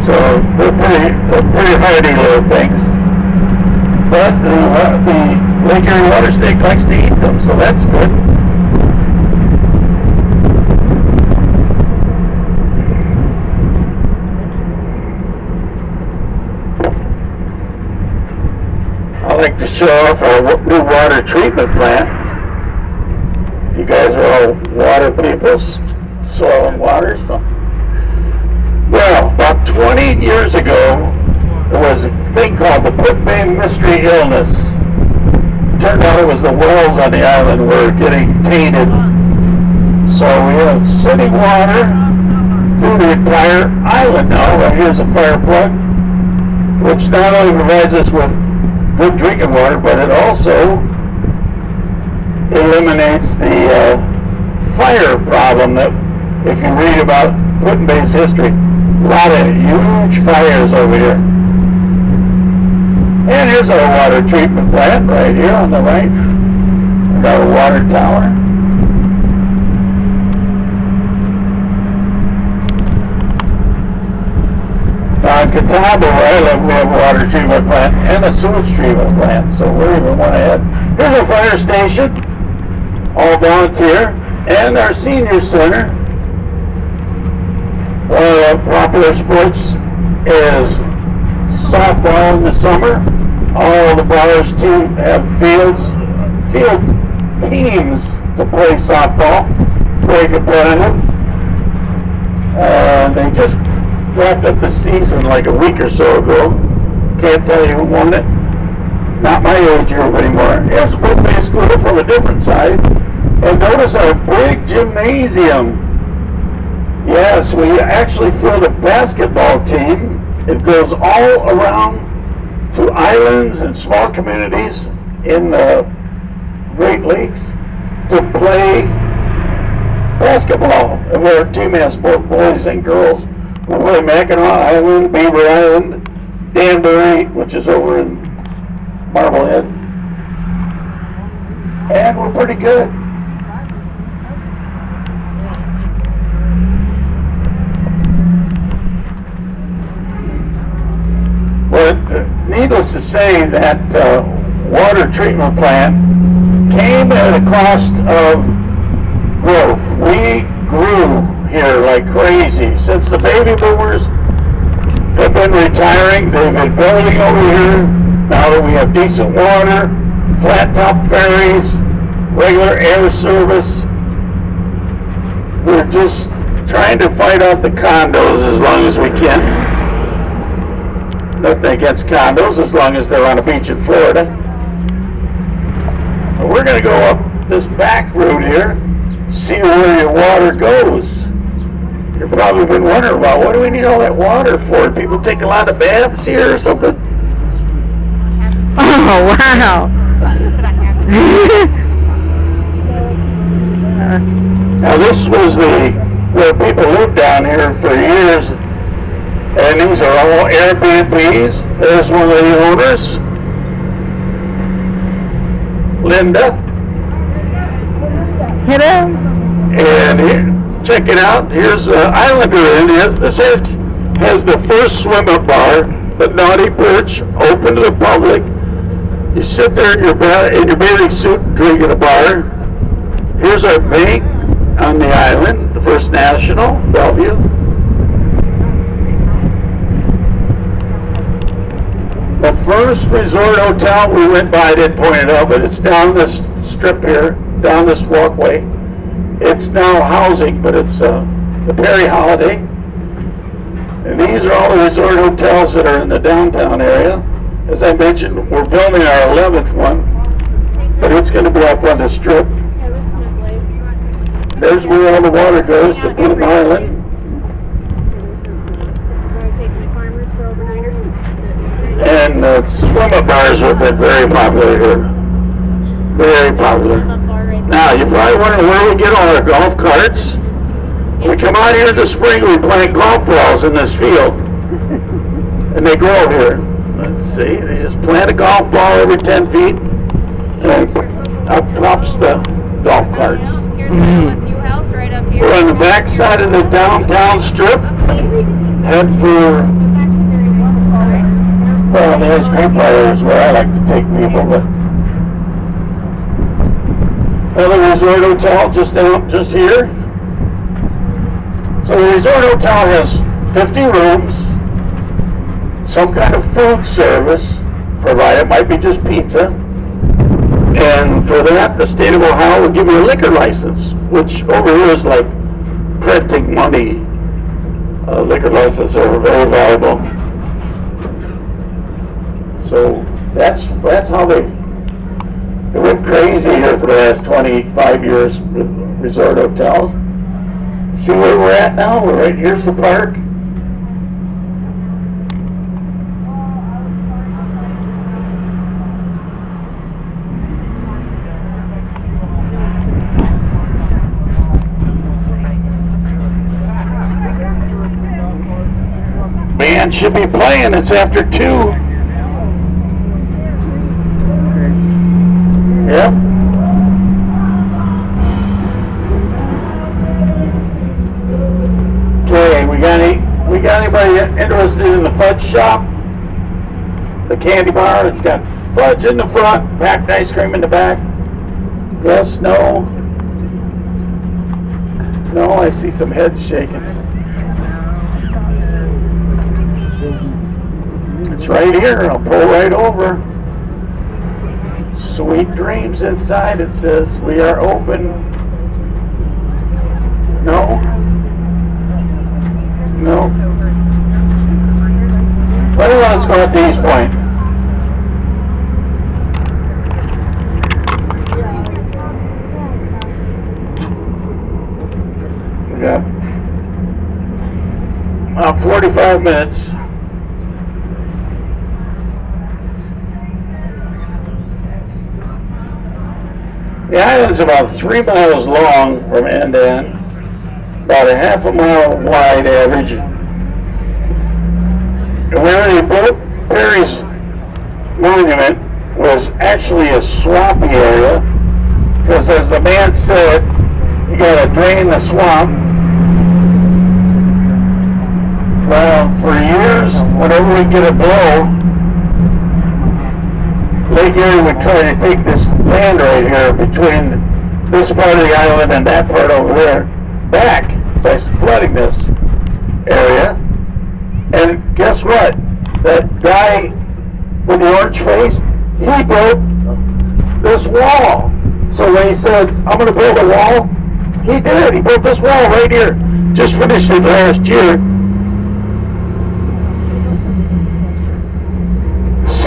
So they're pretty hardy little things. But the Lake Erie water snake likes to eat them, so that's good. to show off our new water treatment plant. You guys are all water people, soil and water. So. Well, about 20 years ago, there was a thing called the Put-Bay Mystery Illness. Turned out it was the wells on the island were getting tainted. So we have city water through the entire island now. Right here's a fire plug, which not only provides us with good drinking water, but it also eliminates the fire problem that, if you read about Put-Bay's history, a lot of huge fires over here. And here's our water treatment plant right here on the right. We got a water tower. On Catawba, where I live, we have a water treatment plant and a sewage treatment plant, so we're even one ahead. Here's a fire station, all volunteer, and our senior center. One of the popular sports is softball in the summer. All the bars have field teams to play softball, very competitive. They just wrapped up the season like a week or so ago. Can't tell you who won it. Not my age group anymore. It's Put-Bay School from a different side. And notice our big gymnasium. Yes, we actually field a basketball team. It goes all around to islands and small communities in the Great Lakes to play basketball. And we're a team has both boys and girls. We play Mackinac Island, Beaver Island, Danbury, which is over in Marblehead. And we're pretty good. Well, needless to say, that water treatment plant came at a cost of growth. We grew here like crazy. Since the baby boomers have been retiring, they've been building over here. Now that we have decent water, flat top ferries, regular air service, we're just trying to fight out the condos as long as we can. Nothing against condos as long as they're on a beach in Florida. But we're going to go up this back route here, see where your water goes. You've probably been wondering about, what do we need all that water for? Do people take a lot of baths here or something? Oh, wow. Now this was where people lived down here for years, and these are all Airbnbs. There's one of the owners, Linda. Hello. And here, check it out. Here's Islander Inn. This has the first swim-up bar, the Naughty Perch, open to the public. You sit there in your bathing suit and drink at a bar. Here's our bank on the island, the First National, Bellevue. The first resort hotel we went by, I didn't point it out, but it's down this strip here, down this walkway. It's now housing, but it's the Perry Holiday. And these are all the resort hotels that are in the downtown area. As I mentioned, we're building our 11th one, but it's going to be up on the strip. There's where all the water goes to Bloom Island. And swim-up bars have been very popular here. Very popular. Now, you're probably wondering where we get all our golf carts. We come out here in the spring, we plant golf balls in this field. And they grow here. Let's see, they just plant a golf ball every 10 feet, and up pops the golf carts. We're on the back side of the downtown strip. Head for, well, the ice cream parlor is where I like to take people, but another resort hotel just here. So the resort hotel has 50 rooms, some kind of food service, provide. It might be just pizza. And for that, the state of Ohio will give you a liquor license, which over here is like printing money. Liquor licenses are very valuable. So that's how they went crazy here for the last 25 years with resort hotels. See where we're at now? We're right here's the park. Band should be playing. It's after 2. Yep. Okay, we got anybody interested in the fudge shop? The candy bar. It's got fudge in the front, packed ice cream in the back. Yes, no. No, I see some heads shaking. It's right here. I'll pull right over. Sweet dreams inside. It says we are open. No. No. Well, let's go at the East Point. We got about 45 minutes. The island's about 3 miles long from end to end, about a half a mile wide average. And where they built Perry's monument was actually a swampy area, because as the man said, you gotta drain the swamp. Well, for years, whenever we get a blow, Lake Erie would try to take this land right here between this part of the island and that part over there back by flooding this area. And guess what? That guy with the orange face, he built this wall. So when he said, I'm going to build a wall, he did. He built this wall right here. Just finished it last year.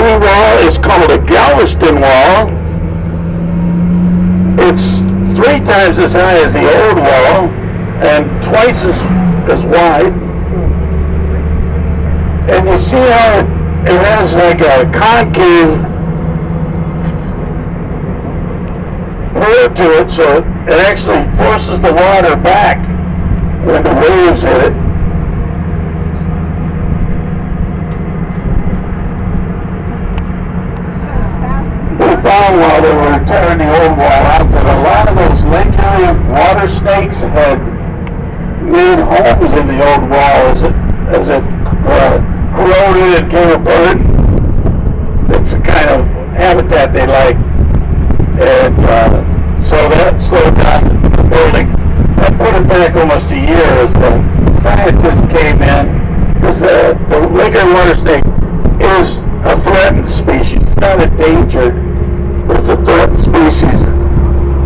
Wall is called a Galveston wall. It's 3 times as high as the old wall and twice as wide. And you see how it has like a concave curve to it, so it actually forces the water back when the waves hit it. Found while they were tearing the old wall out that a lot of those Lake Erie water snakes had made homes in the old wall as it corroded and came apart. It's the kind of habitat they like, and so that slowed down the building. That put it back almost a year as the scientists came in, because the Lake Erie water snake is a threatened species. It's not endangered. It's a threatened species.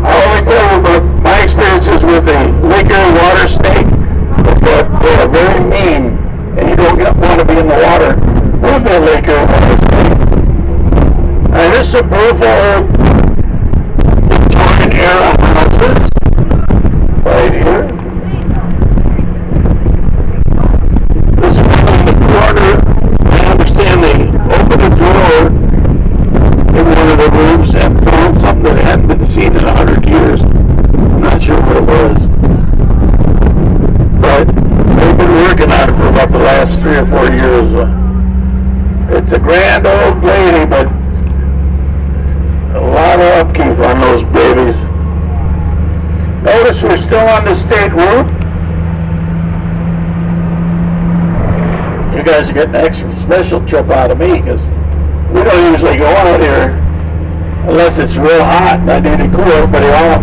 I'll only tell you about my experiences with the Lake Erie water snake is that they are very mean, and you don't want to be in the water with the Lake Erie water snake. And this is a beautiful Victorian era houses right here. This one in the corner, I understand they opened a drawer in one of the rooms and found something that hadn't been seen in 100 years. I'm not sure what it was. But they've been working on it for about the last 3 or 4 years. It's a grand old lady, but a lot of upkeep on those babies. Notice we're still on the state route. You guys are getting an extra special trip out of me, because we don't usually go out here unless it's real hot and I need to cool everybody off.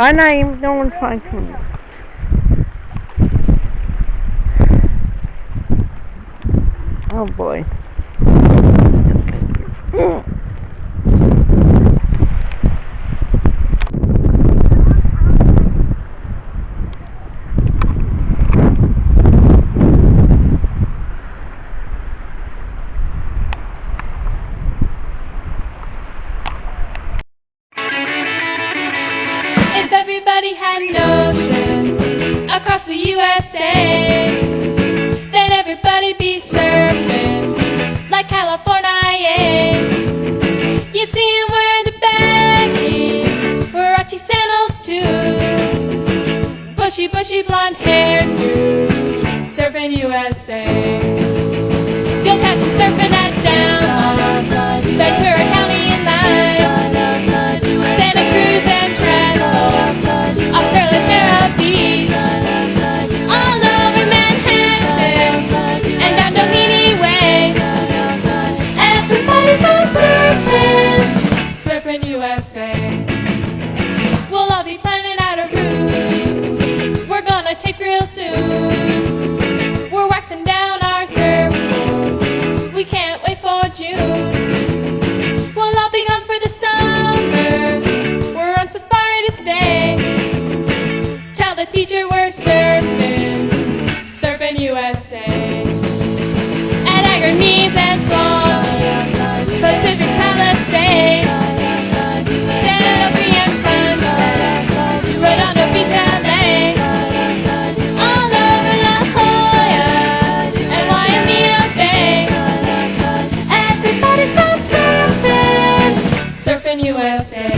I'm not even, no one's trying to. Oh boy. If everybody had an ocean across the USA, then everybody'd be surfing like California. You'd see him wearing the baggies, Warachi sandals too, bushy blonde hairdos, surfing USA. You'll catch him surfing at Down, Ventura County and Lime, Santa Cruz and Trestle, Australia's Narrow Beach, all over Manhattan and down Doheny Way. Everybody's on surfing USA. We'll all be planning out a route we're gonna take real soon. We're waxing down our surfboards, we can't wait for June. We'll all be gone for the summer, we're on safari to stay. Tell the teacher we're surfing USA. At Agnes and Swan, Pacific Palisades, Santa Fe and Sunset, Redondo Beach, LA, all over La Jolla and Waimea Bay. Everybody's gone surfing USA.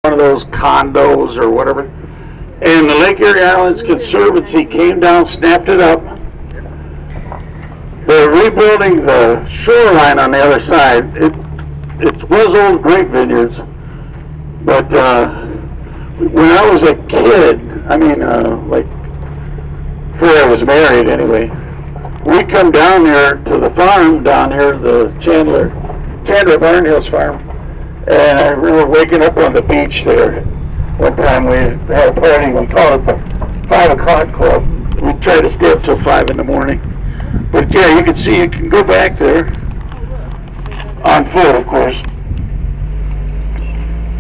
One of those condos or whatever, and the Lake Erie Islands Conservancy came down, snapped it up. They're rebuilding the shoreline on the other side. It was old grape vineyards, but when I was a kid, I mean, like before I was married anyway, we come down there to the farm down here, the Chandler Barn Hills farm. And I remember waking up on the beach there. One time we had a party, we called it the 5 o'clock club. We tried to stay up till 5 in the morning. But yeah, you can see, you can go back there. On foot, of course.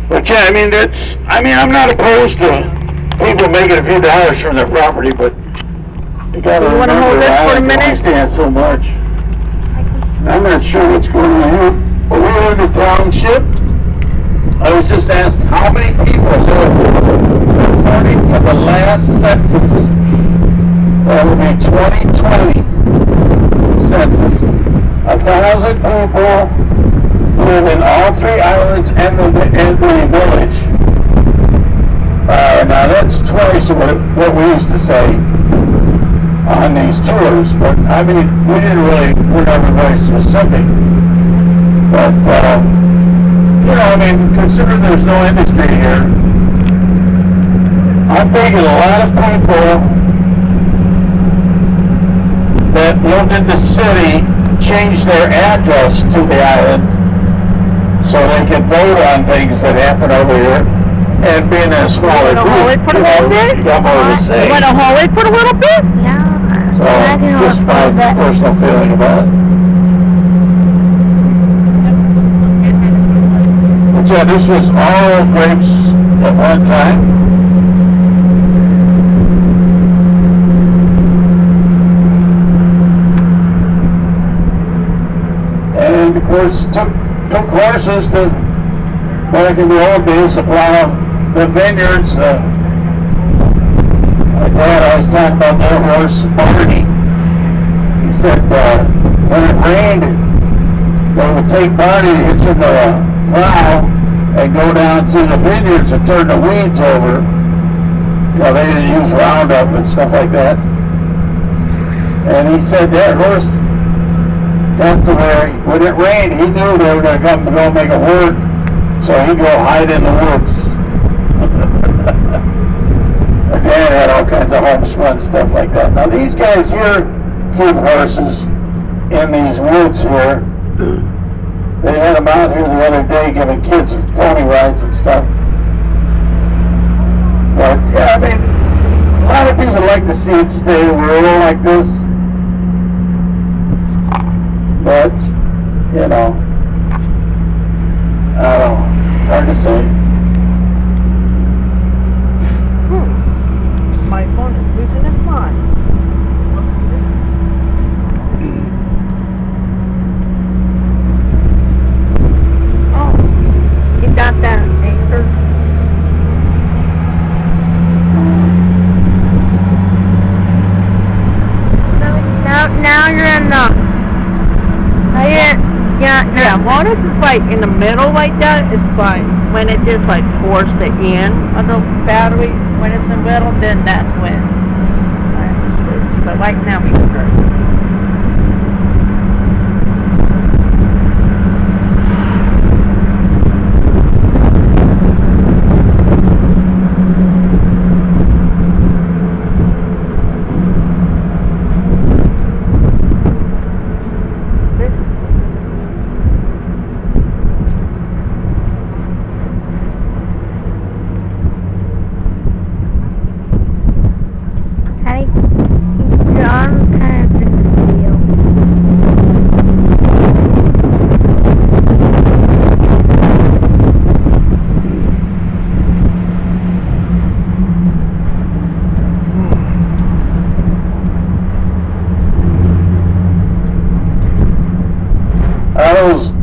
But yeah, I'm not opposed to people making a few dollars from their property, but you gotta wanna hold this for a minute? Stand so much. I'm not sure what's going on here. But we're in the township. I was just asked how many people live according to the last census. That would be 2020 census. 1,000 people live in all 3 islands and the village. Now that's twice what we used to say on these tours, but I mean, we're not very specific. But you know, I mean, consider there's no industry here. I'm thinking a lot of people that lived in the city changed their address to the island so they can vote on things that happen over here. And being a smaller group, for a little bit? you got more to say. You want to hold it for a little bit? Yeah. So, just my personal feeling about it. But yeah, this was all grapes at one time. And of course, took horses to, back in the old days, to plow the vineyards. My dad always talked about their horse, Barney. He said when it rained, they would take Barney, hitch him to a plow, and go down to the vineyards and turn the weeds over. You know, they didn't use Roundup and stuff like that. And he said that horse got to where, when it rained, he knew they were going to come to go make a word, so he'd go hide in the woods. My dad had all kinds of homespun stuff like that. Now these guys here keep horses in these woods here. They had them out here the other day giving kids pony rides and stuff. But yeah, I mean, a lot of people like to see it stay rural like this. But, you know, I don't know, hard to say. My phone is losing its mind. Oh, you got that anchor? Now you're in the... Yeah, Lotus is like in the middle like that is fine. When it just like towards the end of the battery, when it's in the middle, then that's when I have to switch. But right now we can go.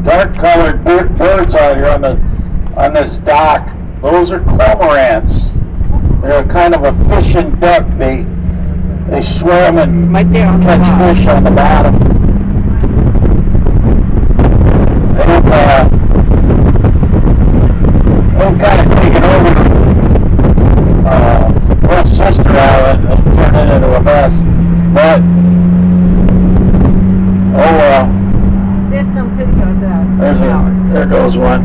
Dark-colored birds out here on this dock. Those are cormorants. They're kind of a fish and duck. They swim and catch fish on the bottom. They've kind of taken over West Sister Island and turned it into a mess. But oh well. There's some video of that. There goes one.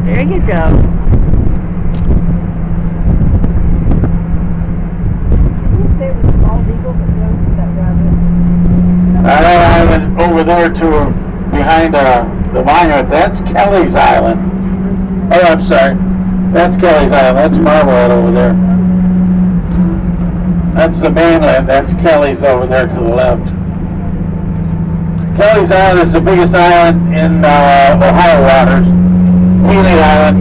There you go. Did you say it was bald eagle that goes with that rabbit? I went over there to behind the monument. That's Kelly's Island. Oh, I'm sorry. That's Kelly's Island. That's Marblehead over there. That's the mainland. That's Kelly's over there to the left. Kelly's Island is the biggest island in Ohio waters. Healy Island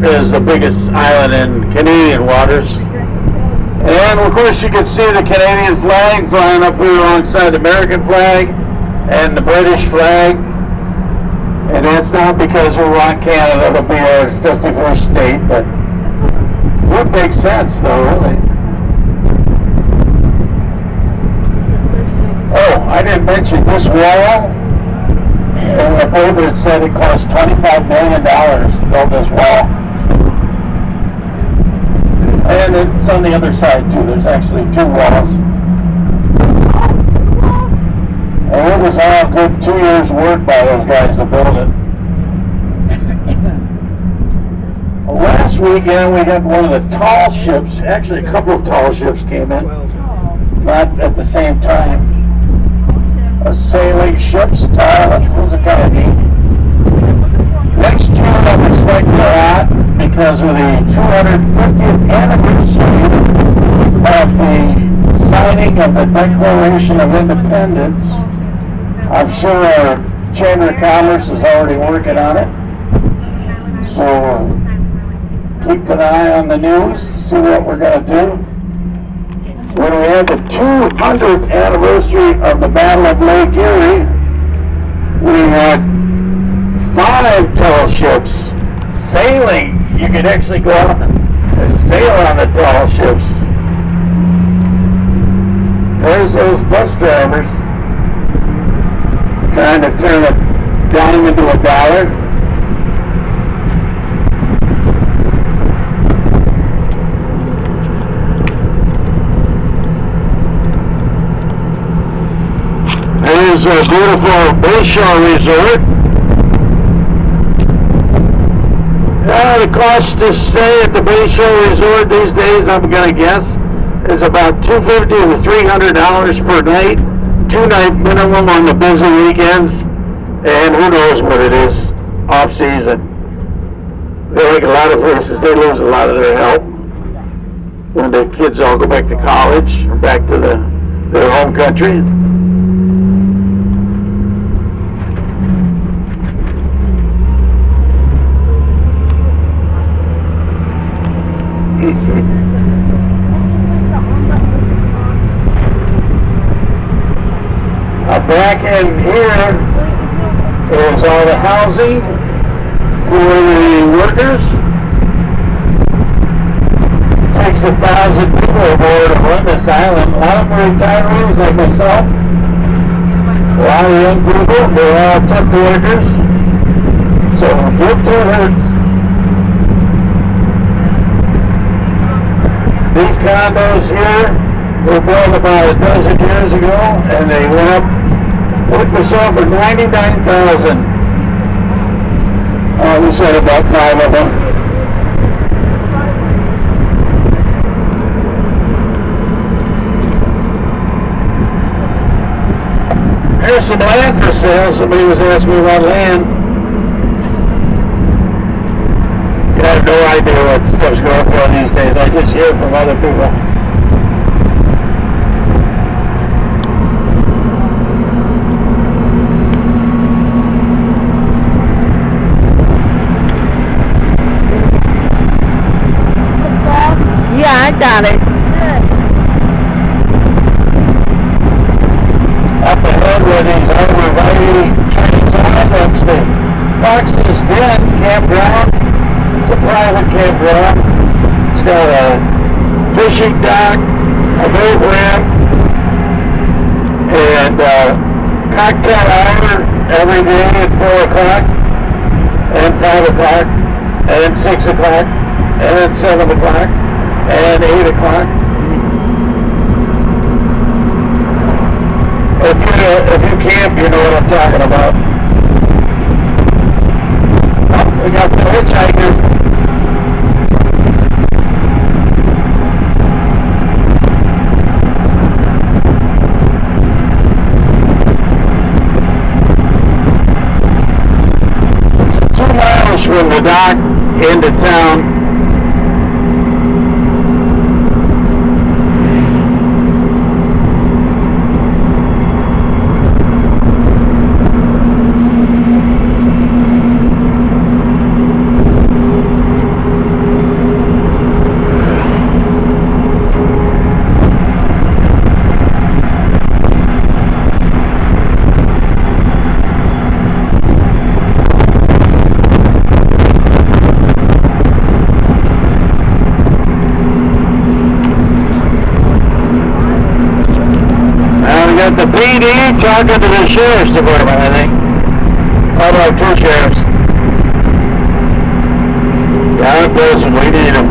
is the biggest island in Canadian waters. And of course you can see the Canadian flag flying up here alongside the American flag and the British flag. And that's not because we want Canada to be our 51st state, but it would make sense though, really. Oh, I didn't mention this wall. In the paper it said it cost $25 million to build this wall. And it's on the other side too. There's actually two walls. And it was all good 2 years' work by those guys to build it. Last weekend we had one of the tall ships, actually a couple of tall ships came in, not at the same time. A sailing ship style, that was a kind of neat. Next year I'm expecting a lot because of the 250th anniversary of the signing of the Declaration of Independence. I'm sure our Chamber of Commerce is already working on it. So keep an eye on the news to see what we're going to do. When we had the 200th anniversary of the Battle of Lake Erie, we had 5 tall ships sailing. You could actually go out and sail on the tall ships. There's those bus drivers trying to turn a dime into a dollar. There's a beautiful Bayshore Resort. The cost to stay at the Bayshore Resort these days, I'm going to guess, is about $250 to $300 per night. 2-night minimum on the busy weekends. And who knows what it is off season. Like a lot of places, they lose a lot of their help when the kids all go back to college or back to their home country. Back in here is all the housing for the workers. It takes 1,000 people aboard to run this island. A lot of them are retirees like myself. A lot of young people, they're all temp workers. So give to it hurts. These condos here were built about a dozen years ago, and they went up. Put this on for $99,000. We said about 5 of them. There's some land for sale. Somebody was asking me about land. I have no idea what stuff's going for these days. I just hear from other people. I got it. Up ahead where these arborvitae trees are, that's the Fox's Den campground. It's a private campground. It's got a fishing dock, a boat ramp, and cocktail hour every day at 4 o'clock, and 5 o'clock, and then 6 o'clock, and then 7 o'clock. And 8 o'clock. If you camp, you know what I'm talking about. Oh, we got some hitchhikers. It's 2 miles from the dock into town. The PD talking to the Sheriff's Department, I think. How about 2 sheriffs? Yeah, prison, we need them.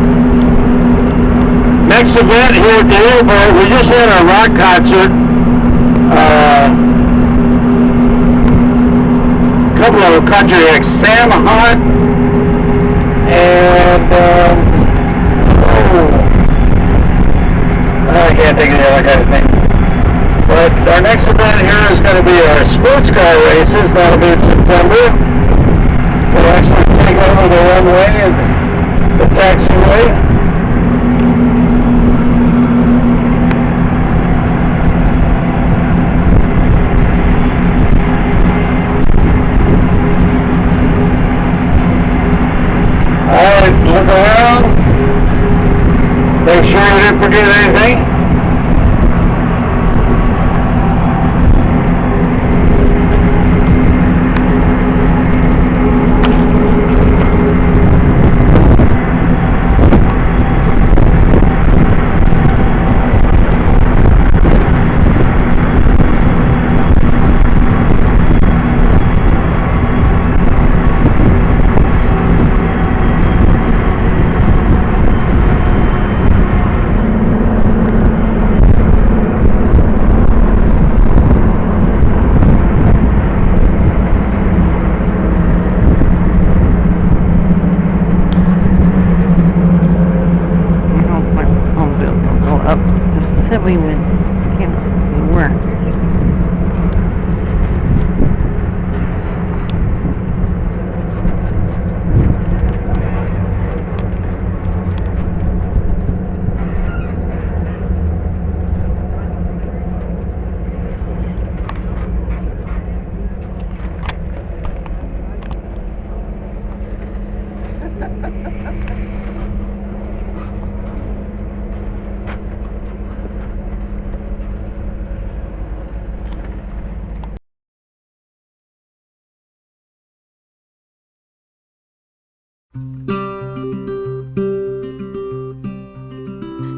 Next event here at DeRivera, we just had a rock concert couple of country acts, Sam Hunt and I can't think of the other guy's name. But our next event here is going to be our sports car races. That'll be in September. We'll actually take over the runway and the taxiway. Alright, look around. Make sure you didn't forget anything. We went, we weren't.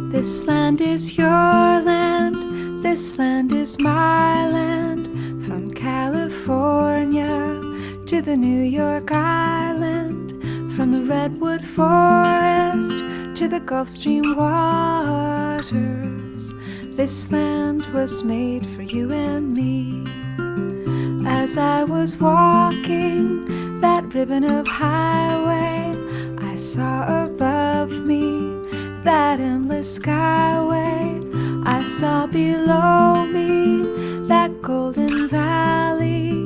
This land is your land, this land is my land. From California to the New York Island, from the Redwood Forest to the Gulf Stream waters. This land was made for you and me. As I was walking that ribbon of highway, I saw above me that endless skyway. I saw below me that golden valley.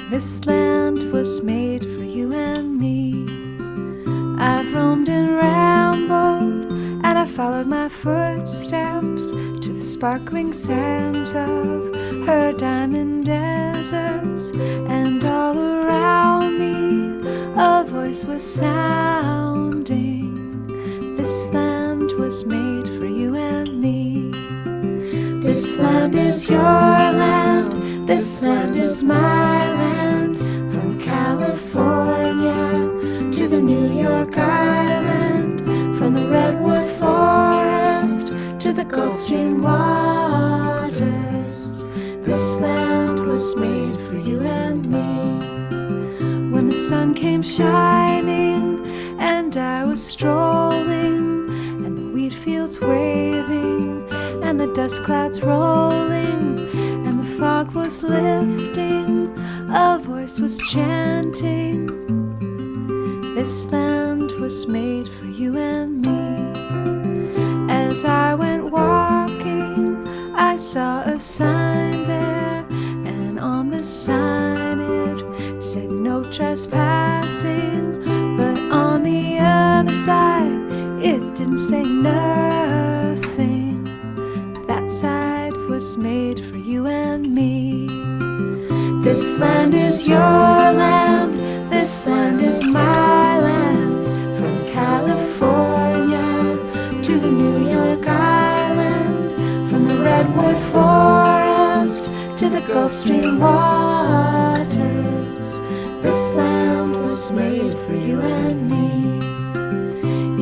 This land was made for you and me. I've roamed and rambled, and I followed my footsteps to the sparkling sands of her diamond deserts. And all around me a voice was sounding. This land was made for you and me. This land is your land, this land is my land. From California to the New York Island, from the Redwood Forest to the Gulf Stream waters. This land was made for you and me. When the sun came shining and I was strolling, and the wheat fields waving, and the dust clouds rolling, and the fog was lifting, a voice was chanting. This land was made for you and me. As I went walking, I saw a sign there, and on the sign it said no trespassing. But on the other side, it didn't say nothing. That side was made for you and me. This land is your land, this land is my land. From California to the New York Island, from the Redwood Forest to the Gulf Stream waters. This land was made for you and me.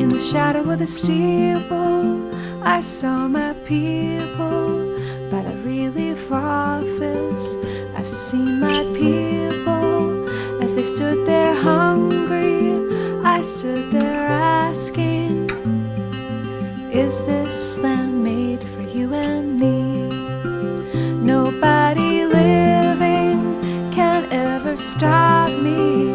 In the shadow of the steeple, I saw my people. By the relief office, I've seen my people. As they stood there hungry, I stood there asking, is this land made for you and me? Nobody living can ever stop me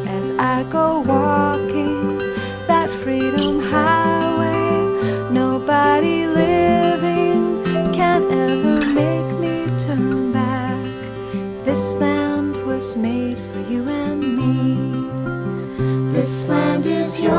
as I go walking that freedom highway. Nobody living can ever make me turn back. This land was made for you and me. This land is your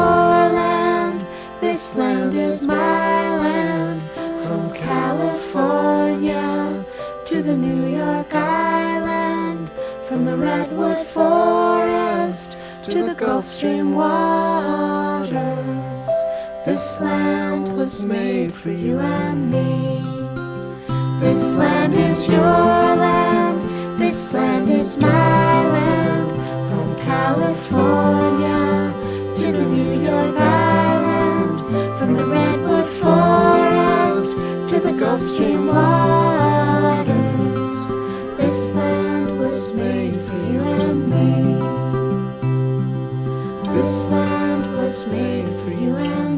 land, this land is my land. From California to the New York Island, from the Redwood Forest to the Gulf Stream waters. This land was made for you and me. This land is your land, this land is my land. From California to the New York Island, from the Redwood Forest to the Gulf Stream waters. This land was made for you and me. This land was made for you and me.